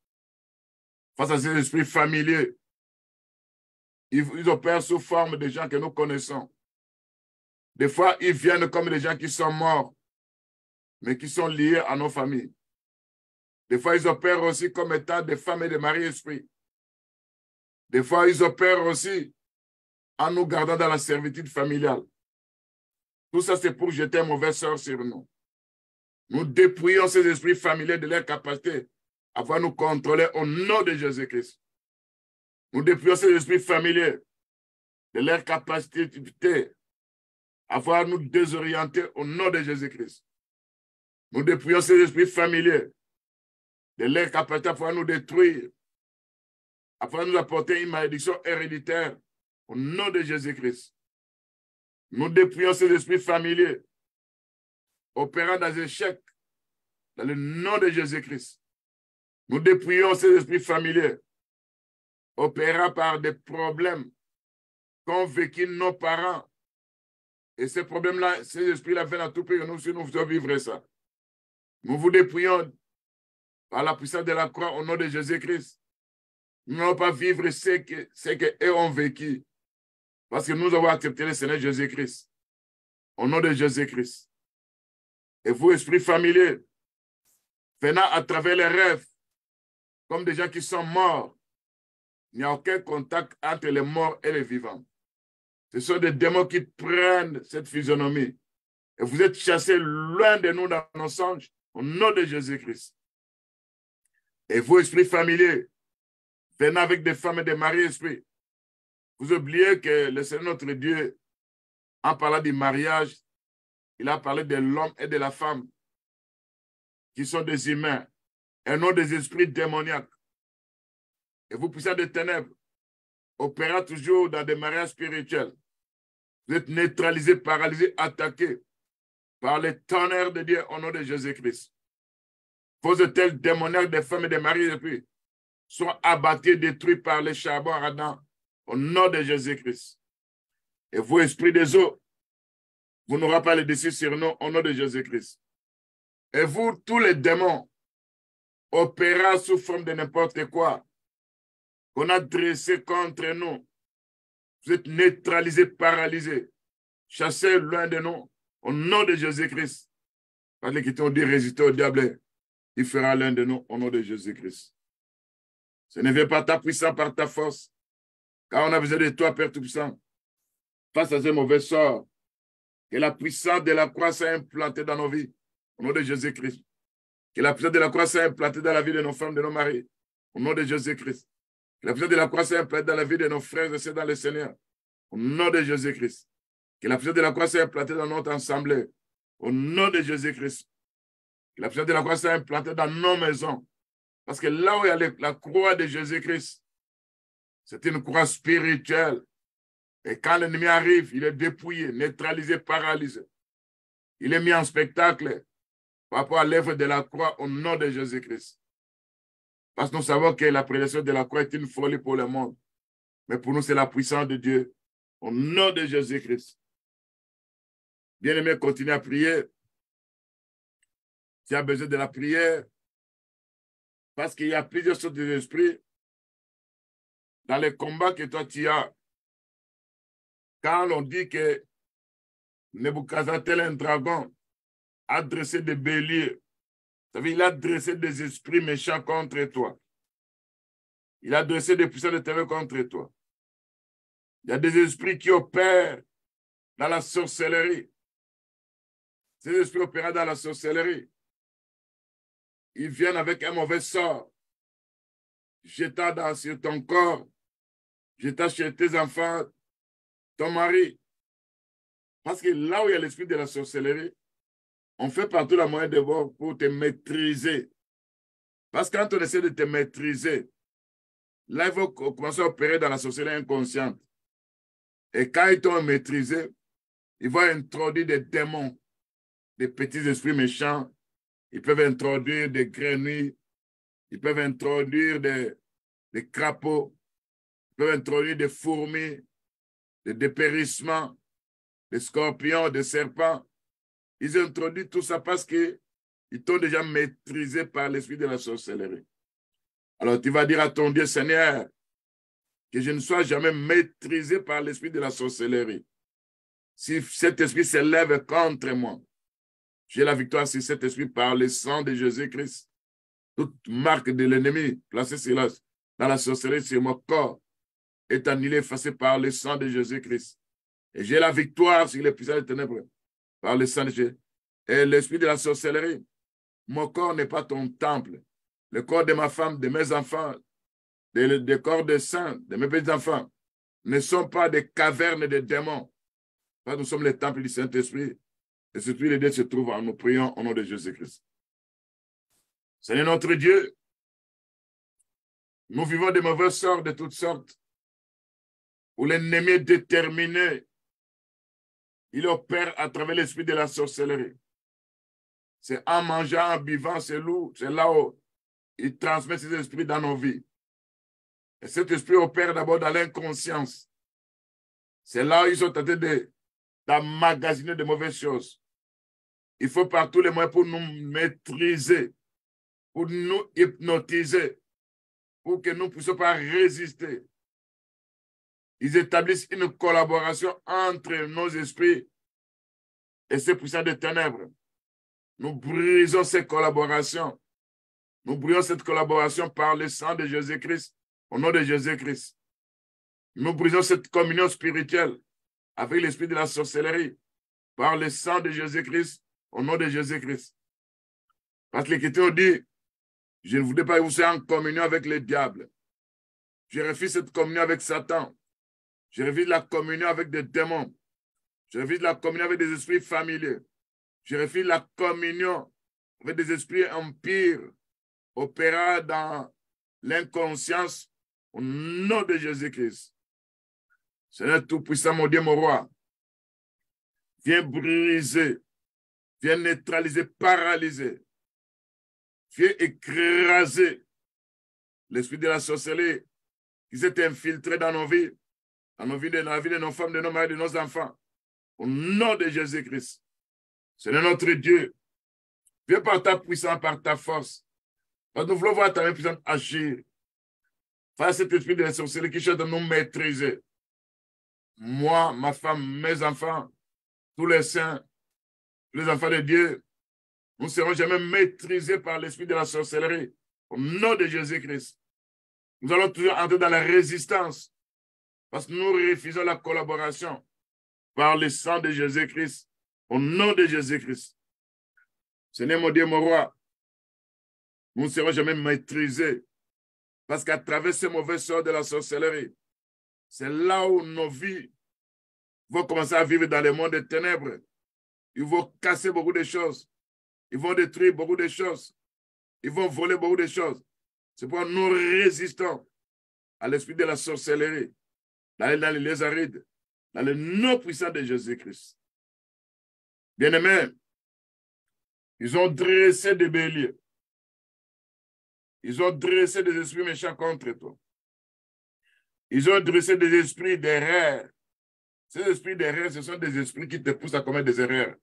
Face à ces esprits familiers, ils opèrent sous forme de gens que nous connaissons. Des fois, ils viennent comme des gens qui sont morts, mais qui sont liés à nos familles. Des fois, ils opèrent aussi comme étant des femmes et des maris-esprits. Des fois, ils opèrent aussi en nous gardant dans la servitude familiale. Tout ça, c'est pour jeter un mauvais sort sur nous. Nous dépouillons ces esprits familiers de leur capacité à pouvoir nous contrôler au nom de Jésus-Christ. Nous dépouillons ces esprits familiers de leur capacité à pouvoir nous désorienter au nom de Jésus-Christ. Nous dépouillons ces esprits familiers de leur capacité à pouvoir nous détruire, à pouvoir nous apporter une malédiction héréditaire au nom de Jésus-Christ. Nous dépouillons ces esprits familiers opérant dans l'échec dans le nom de Jésus-Christ. Nous dépouillons ces esprits familiers opérant par des problèmes qu'ont vécu nos parents. Et ces problèmes-là, ces esprits-là viennent à tout prix, nous devons vivre ça. Nous vous dépouillons par la puissance de la croix au nom de Jésus-Christ. Nous n'allons pas vivre ce qu'eux ont vécu. Parce que nous avons accepté le Seigneur Jésus-Christ. Au nom de Jésus-Christ. Et vous, esprits familiers, venant à travers les rêves, comme des gens qui sont morts, il n'y a aucun contact entre les morts et les vivants. Ce sont des démons qui prennent cette physionomie. Et vous êtes chassés loin de nous dans nos songes, au nom de Jésus-Christ. Et vous, esprits familiers, venant avec des femmes et des maris esprits, vous oubliez que le Seigneur notre Dieu, en parlant du mariage, il a parlé de l'homme et de la femme, qui sont des humains, et non des esprits démoniaques. Et vous, puissants des ténèbres, opérant toujours dans des mariages spirituels, vous êtes neutralisés, paralysés, attaqués par les tonnerres de Dieu au nom de Jésus-Christ. Vos hôtels démoniaques des femmes et des maris depuis sont abattus, détruits par les charbons ardents au nom de Jésus-Christ. Et vous, esprits des eaux, vous n'aurez pas le dessus sur nous au nom de Jésus-Christ. Et vous, tous les démons, opérant sous forme de n'importe quoi, qu'on a dressé contre nous, vous êtes neutralisés, paralysés, chassés loin de nous, au nom de Jésus-Christ. Parce qu'ils t'ont dit résister au diable, il fera l'un de nous au nom de Jésus-Christ. Ce ne vient pas ta puissance par ta force, car on a besoin de toi, Père Tout-Puissant. Face à ce mauvais sort, que la puissance de la croix soit implantée dans nos vies, au nom de Jésus-Christ. Que la puissance de la croix soit implantée dans la vie de nos femmes, de nos maris, au nom de Jésus-Christ. Que la puissance de la croix soit implantée dans la vie de nos frères et sœurs dans le Seigneur, au nom de Jésus-Christ. Que la puissance de la croix soit implantée dans notre assemblée, au nom de Jésus-Christ. Que la puissance de la croix soit implantée dans nos maisons. Parce que là où il y a la croix de Jésus-Christ, c'est une croix spirituelle. Et quand l'ennemi arrive, il est dépouillé, neutralisé, paralysé. Il est mis en spectacle par rapport à l'œuvre de la croix au nom de Jésus-Christ. Parce que nous savons que la prédication de la croix est une folie pour le monde. Mais pour nous, c'est la puissance de Dieu. Au nom de Jésus-Christ. Bien-aimé, continue à prier. Tu as besoin de la prière. Parce qu'il y a plusieurs sortes d'esprits dans les combats que toi tu as. Quand on dit que Nebuchadnezzar, un dragon, a dressé des béliers, ça veut dire qu'il a dressé des esprits méchants contre toi. Il a dressé des puissants de terreur contre toi. Il y a des esprits qui opèrent dans la sorcellerie. Ces esprits opérant dans la sorcellerie, ils viennent avec un mauvais sort, jetant sur ton corps, jetant chez tes enfants, ton mari. Parce que là où il y a l'esprit de la sorcellerie, on fait partout la moyen de voir pour te maîtriser. Parce que quand on essaie de te maîtriser, là, il faut commencer à opérer dans la sorcellerie inconsciente. Et quand ils t'ont maîtrisé, ils vont introduire des démons, des petits esprits méchants. Ils peuvent introduire des grenouilles. Ils peuvent introduire des crapauds. Ils peuvent introduire des fourmis, des dépérissements, des scorpions, des serpents. Ils introduisent tout ça parce qu'ils t'ont déjà maîtrisé par l'esprit de la sorcellerie. Alors tu vas dire à ton Dieu, Seigneur, que je ne sois jamais maîtrisé par l'esprit de la sorcellerie. Si cet esprit s'élève contre moi, j'ai la victoire sur cet esprit par le sang de Jésus-Christ. Toute marque de l'ennemi placée dans la sorcellerie sur mon corps est annulée, effacée par le sang de Jésus-Christ. Et j'ai la victoire sur les puissants des ténèbres par le sang de Jésus. Et l'esprit de la sorcellerie, mon corps n'est pas ton temple. Le corps de ma femme, de mes enfants, des corps des saints, de mes petits-enfants, ne sont pas des cavernes de démons. Nous sommes les temples du Saint-Esprit. Et ce Esprit de Dieu se trouve en nous. Prions au nom de Jésus-Christ. Seigneur notre Dieu, nous vivons des mauvais sorts de toutes sortes, où l'ennemi est déterminé. Il opère à travers l'esprit de la sorcellerie. C'est en mangeant, en buvant, c'est là où il transmet ses esprits dans nos vies. Et cet esprit opère d'abord dans l'inconscience. C'est là où ils sont tentés d'emmagasiner de mauvaises choses. Il faut par tous les moyens pour nous maîtriser, pour nous hypnotiser, pour que nous ne puissions pas résister. Ils établissent une collaboration entre nos esprits et ces puissants des ténèbres. Nous brisons ces collaborations. Nous brisons cette collaboration par le sang de Jésus-Christ, au nom de Jésus-Christ. Nous brisons cette communion spirituelle avec l'esprit de la sorcellerie par le sang de Jésus-Christ, au nom de Jésus-Christ. Parce que l'Écriture dit, je ne voudrais pas que vous soyez en communion avec le diable. Je refuse cette communion avec Satan. Je refuse la communion avec des démons. Je refuse la communion avec des esprits familiers. Je refuse la communion avec des esprits impurs opérant dans l'inconscience au nom de Jésus-Christ. Seigneur Tout-Puissant, mon Dieu, mon roi, viens briser, viens neutraliser, paralyser, viens écraser l'esprit de la sorcellerie qui s'est infiltré dans nos vies, dans la vie de nos femmes, de nos maris, de nos enfants. Au nom de Jésus-Christ. Seigneur notre Dieu, viens par ta puissance, par ta force. Nous voulons voir ta main puissante agir face à cet esprit de la sorcellerie qui cherche à nous maîtriser. Moi, ma femme, mes enfants, tous les saints, les enfants de Dieu, nous ne serons jamais maîtrisés par l'esprit de la sorcellerie. Au nom de Jésus-Christ. Nous allons toujours entrer dans la résistance parce que nous refusons la collaboration par le sang de Jésus-Christ. Au nom de Jésus-Christ. Seigneur mon Dieu, mon roi, nous ne serons jamais maîtrisés parce qu'à travers ce mauvais sort de la sorcellerie, c'est là où nos vies vont commencer à vivre dans le monde des ténèbres. Ils vont casser beaucoup de choses. Ils vont détruire beaucoup de choses. Ils vont voler beaucoup de choses. C'est pourquoi nous résistons à l'esprit de la sorcellerie, dans les lézarides, dans le nom puissant de Jésus-Christ. Bien-aimés, ils ont dressé des béliers. Ils ont dressé des esprits méchants contre toi. Ils ont dressé des esprits d'erreur. Ces esprits d'erreur, ce sont des esprits qui te poussent à commettre des erreurs,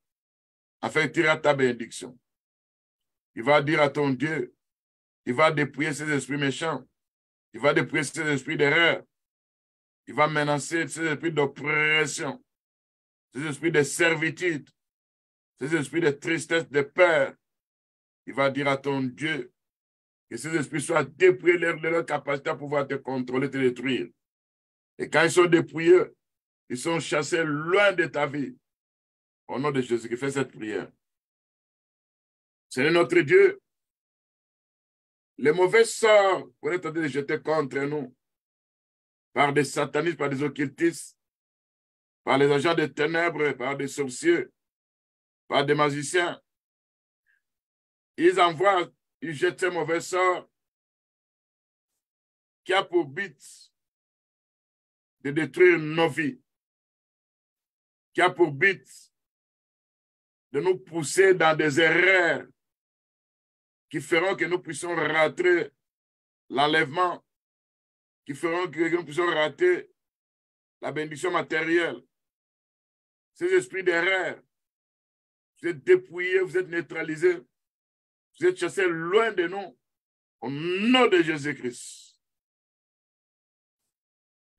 afin de tirer à ta bénédiction. Il va dire à ton Dieu, il va dépouiller ces esprits méchants. Il va dépouiller ces esprits d'erreur. Il va menacer ces esprits d'oppression, ces esprits de servitude, ces esprits de tristesse, de peur. Il va dire à ton Dieu que ces esprits soient dépouillés de leur capacité à pouvoir te contrôler, te détruire. Et quand ils sont dépouillés, ils sont chassés loin de ta vie. Au nom de Jésus, qui fait cette prière. Seigneur notre Dieu, les mauvais sorts qu'on est en train de jeter contre nous, par des satanistes, par des occultistes, par les agents des ténèbres, par des sorciers, par des magiciens, ils envoient, ils jettent ces mauvais sorts qui a pour but de détruire nos vies, qui a pour but de nous pousser dans des erreurs qui feront que nous puissions rater l'enlèvement, qui feront que nous puissions rater la bénédiction matérielle. Ces esprits d'erreur, vous êtes dépouillés, vous êtes neutralisés, vous êtes chassés loin de nous, au nom de Jésus-Christ.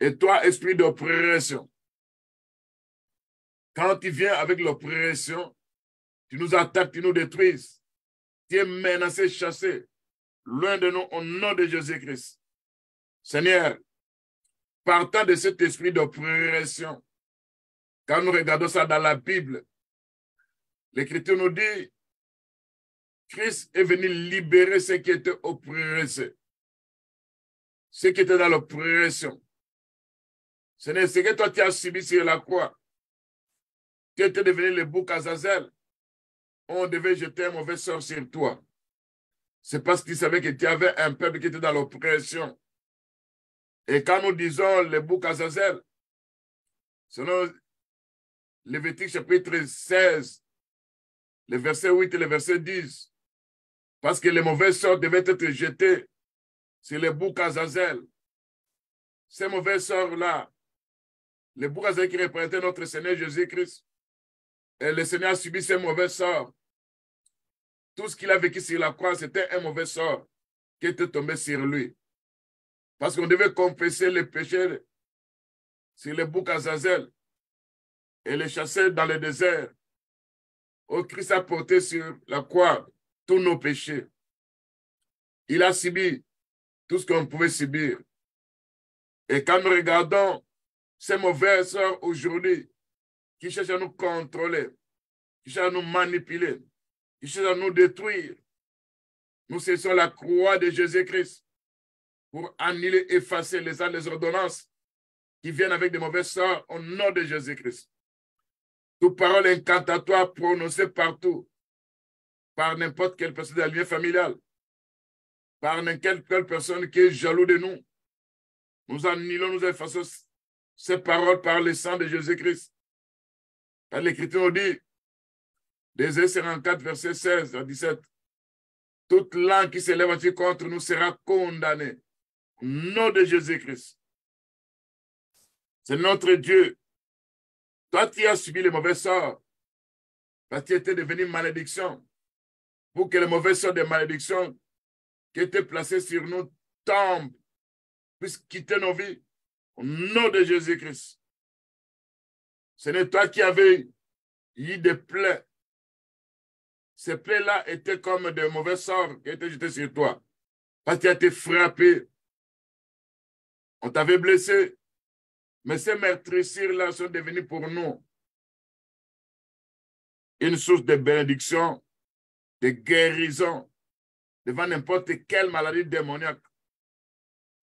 Et toi, esprit d'oppression, quand tu viens avec l'oppression, tu nous attaques, tu nous détruis, tu es menacé, chassé, loin de nous, au nom de Jésus-Christ. Seigneur, partant de cet esprit d'oppression, quand nous regardons ça dans la Bible, l'Écriture nous dit, Christ est venu libérer ceux qui étaient oppressés, ceux qui étaient dans l'oppression. Seigneur, ce que toi tu as subi sur la croix, tu étais devenu le bouc Azazel, on devait jeter un mauvais sort sur toi. C'est parce qu'ils savaient que tu avais un peuple qui était dans l'oppression. Et quand nous disons le bouc Azazel, selon Lévitique chapitre 16, le verset 8 et le verset 10, parce que les mauvais sorts devaient être jetés sur le bouc Azazel. Ces mauvais sorts-là, le bouc Azazel qui représentait notre Seigneur Jésus-Christ, et le Seigneur a subi ces mauvais sorts. Tout ce qu'il a vécu sur la croix, c'était un mauvais sort qui était tombé sur lui. Parce qu'on devait confesser les péchés sur le bouc Azazel et les chasser dans le désert. Oh, Christ a porté sur la croix tous nos péchés. Il a subi tout ce qu'on pouvait subir. Et quand nous regardons ces mauvais sorts aujourd'hui, qui cherchent à nous contrôler, qui cherchent à nous manipuler, qui cherchent à nous détruire, nous cessons la croix de Jésus-Christ pour annuler, effacer les ordonnances qui viennent avec des mauvais sorts au nom de Jésus-Christ. Toute parole incantatoire prononcée partout, par n'importe quelle personne de la lignée familiale, par n'importe quelle personne qui est jaloux de nous, nous annulons, nous effaçons ces paroles par le sang de Jésus-Christ. L'Écriture nous dit, d'Ésaïe 54, verset 16 à 17, toute langue qui s'élève contre nous sera condamnée. Au nom de Jésus-Christ. C'est notre Dieu. Toi, tu as subi les mauvais sorts. Toi, tu étais devenu malédiction. Pour que les mauvais sorts de malédiction qui étaient placés sur nous tombent, puissent quitter nos vies. Au nom de Jésus-Christ. Ce n'est toi qui avais eu des plaies. Ces plaies-là étaient comme des mauvais sorts qui étaient jetés sur toi. Parce que tu as été frappé. On t'avait blessé. Mais ces meurtrissures-là sont devenues pour nous une source de bénédiction, de guérison devant n'importe quelle maladie démoniaque.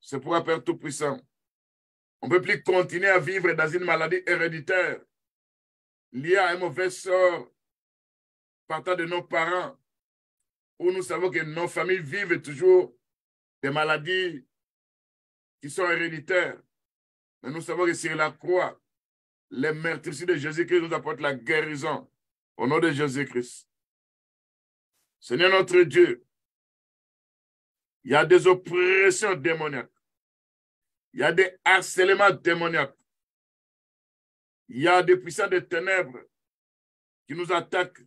C'est pourquoi, Père Tout-Puissant, on ne peut plus continuer à vivre dans une maladie héréditaire liée à un mauvais sort partant de nos parents, où nous savons que nos familles vivent toujours des maladies qui sont héréditaires. Mais nous savons que sur la croix, les meurtrissures de Jésus-Christ nous apportent la guérison au nom de Jésus-Christ. Seigneur notre Dieu, il y a des oppressions démoniaques. Il y a des harcèlements démoniaques. Il y a des puissants de ténèbres qui nous attaquent,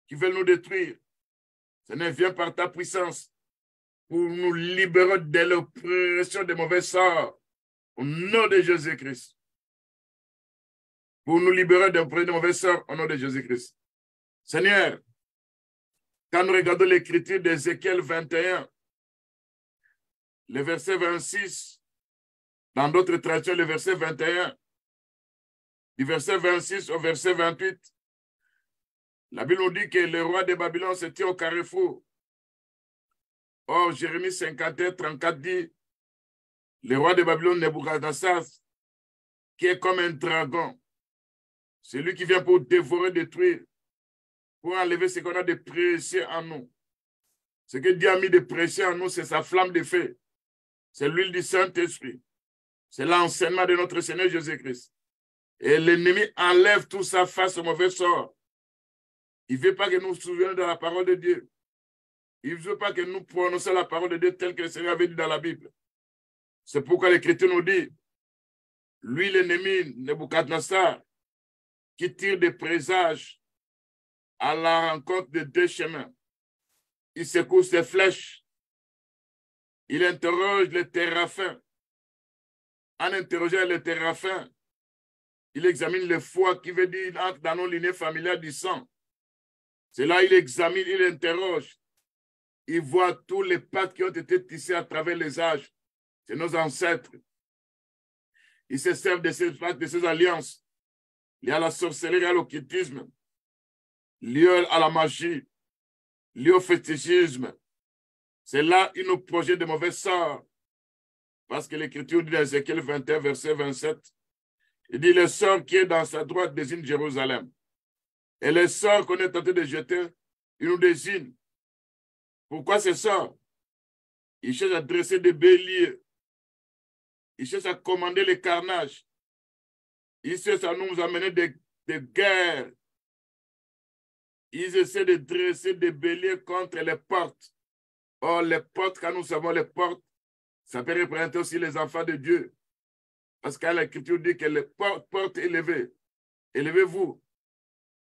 qui veulent nous détruire. Seigneur, viens par ta puissance pour nous libérer de l'oppression des mauvais sorts au nom de Jésus-Christ. Pour nous libérer d'un de mauvais sorts au nom de Jésus-Christ. Seigneur, quand nous regardons l'écriture d'Ézéchiel 21, le verset 26, dans d'autres traductions, le verset 21, du verset 26 au verset 28, la Bible nous dit que le roi de Babylone se tient au carrefour. Or, Jérémie 51, 34 dit, le roi de Babylone, Nebuchadnezzar, qui est comme un dragon, celui qui vient pour dévorer, détruire, pour enlever ce qu'on a de précieux en nous. Ce que Dieu a mis de précieux en nous, c'est sa flamme de feu. C'est l'huile du Saint-Esprit. C'est l'enseignement de notre Seigneur Jésus-Christ. Et l'ennemi enlève tout ça face au mauvais sort. Il ne veut pas que nous nous souvenions de la parole de Dieu. Il ne veut pas que nous prononcions la parole de Dieu telle que le Seigneur avait dit dans la Bible. C'est pourquoi l'Écriture nous dit, lui, l'ennemi, Nebuchadnezzar, qui tire des présages à la rencontre de deux chemins. Il secoue ses flèches. Il interroge les téraphins. En interrogeant les téraphins, il examine le foie, qui veut dire qu'il entre dans nos lignées familiales du sang. C'est là il examine, il interroge. Il voit tous les pattes qui ont été tissées à travers les âges. C'est nos ancêtres. Ils se servent de ces pattes, de ces alliances. Il y a la sorcellerie, à l'occultisme, lié à la magie, lié au fétichisme. C'est là qu'ils nous projettent de mauvais sorts. Parce que l'Écriture dit dans Ézéchiel 21, verset 27, il dit, le sort qui est dans sa droite désigne Jérusalem. Et le sort qu'on est tenté de jeter, il nous désigne. Pourquoi ce sort? Il cherche à dresser des béliers. Il cherche à commander les carnages. Il cherche à nous amener des guerres. Ils essaient de dresser des béliers contre les portes. Or, les portes, quand nous savons les portes, ça peut représenter aussi les enfants de Dieu. Parce que l'Écriture dit que les portes élevées, élevez-vous,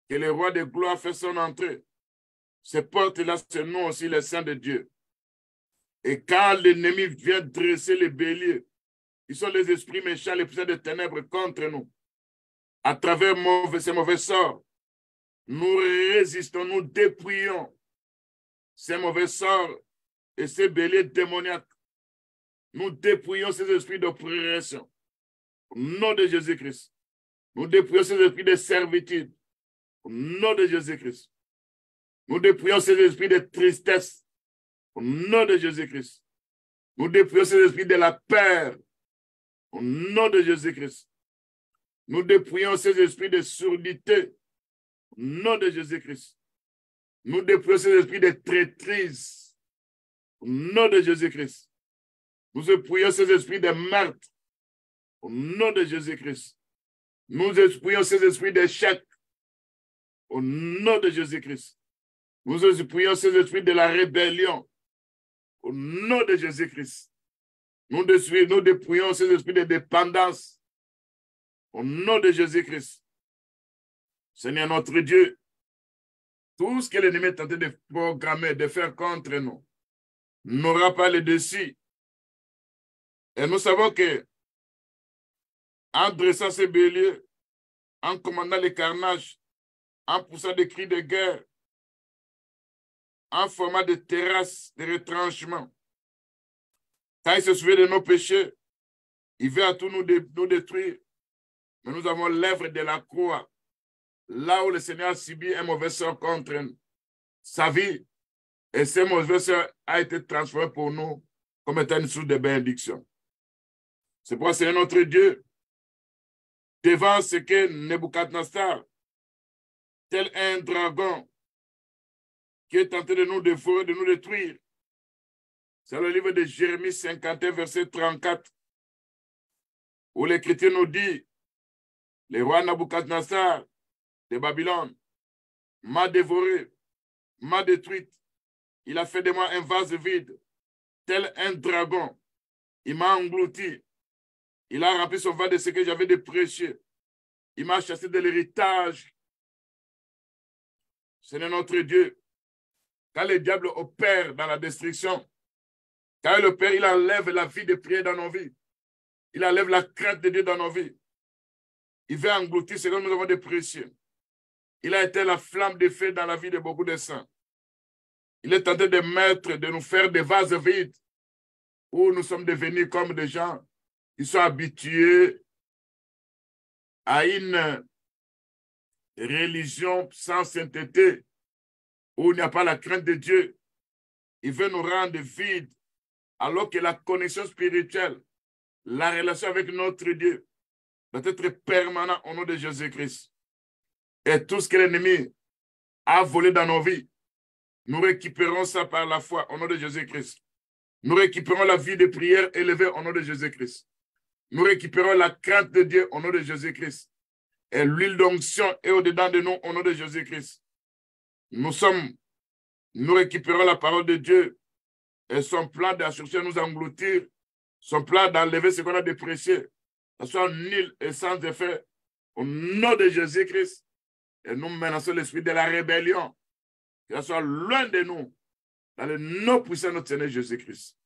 que le roi de gloire fait son entrée. Ces portes-là, c'est nous aussi les saints de Dieu. Et quand l'ennemi vient dresser les béliers, ils sont les esprits méchants, les puissants des ténèbres contre nous. À travers ces mauvais sorts, nous résistons, nous dépouillons ces mauvais sorts et ces béliers démoniaques. Nous dépouillons ces esprits d'oppression. Au nom de Jésus-Christ. Nous dépouillons ces esprits de servitude. Au nom de Jésus-Christ. Nous dépouillons ces esprits de tristesse. Au nom de Jésus-Christ. Nous dépouillons ces esprits de la peur. Au nom de Jésus-Christ. Nous dépouillons ces esprits de surdité. Au nom de Jésus-Christ. Nous dépouillons ces esprits de traîtrise. Au nom de Jésus-Christ. Nous dépouillons ces esprits de meurtre. Au nom de Jésus-Christ. Nous dépouillons ces esprits d'échec. Au nom de Jésus-Christ. Nous dépouillons ces esprits de la rébellion. Au nom de Jésus-Christ. Nous dépouillons ces esprits de dépendance. Au nom de Jésus-Christ. Seigneur notre Dieu, tout ce que l'ennemi est tenté de programmer, de faire contre nous, n'aura pas le dessus. Et nous savons que, en dressant ces béliers, en commandant les carnages, en poussant des cris de guerre, en formant des terrasses de retranchement, quand il se souvient de nos péchés, il veut à tout nous détruire. Mais nous avons l'œuvre de la croix, là où le Seigneur a subi un mauvais sort contre sa vie, et ce mauvais sort a été transformé pour nous comme étant une source de bénédiction. C'est pourquoi, Seigneur notre Dieu, devant ce que Nebuchadnezzar, tel un dragon qui est tenté de nous dévorer, de nous détruire, c'est le livre de Jérémie 51, verset 34, où l'Écriture nous dit, le roi Nebuchadnezzar de Babylone m'a dévoré, m'a détruite. Il a fait de moi un vase vide, tel un dragon. Il m'a englouti. Il a rempli son vase de ce que j'avais de précieux. Il m'a chassé de l'héritage. Seigneur notre Dieu, quand le diable opère dans la destruction, quand il opère, il enlève la vie de prière dans nos vies. Il enlève la crainte de Dieu dans nos vies. Il veut engloutir ce que nous avons de précieux. Il a été la flamme de feu dans la vie de beaucoup de saints. Il est tenté de de nous faire des vases vides où nous sommes devenus comme des gens qui sont habitués à une religion sans sainteté, où il n'y a pas la crainte de Dieu. Il veut nous rendre vides, alors que la connexion spirituelle, la relation avec notre Dieu, doit être permanente au nom de Jésus-Christ. Et tout ce que l'ennemi a volé dans nos vies, nous récupérons ça par la foi au nom de Jésus-Christ. Nous récupérons la vie de prière élevée au nom de Jésus-Christ. Nous récupérons la crainte de Dieu au nom de Jésus-Christ. Et l'huile d'onction est au-dedans de nous au nom de Jésus-Christ. Nous récupérons la parole de Dieu et son plan d'assurer nous engloutir, son plan d'enlever ce qu'on a déprécié, que ce soit nul et sans effet, au nom de Jésus-Christ. Et nous menaçons l'esprit de la rébellion, que ce soit loin de nous, dans le nom puissant de notre Seigneur Jésus-Christ.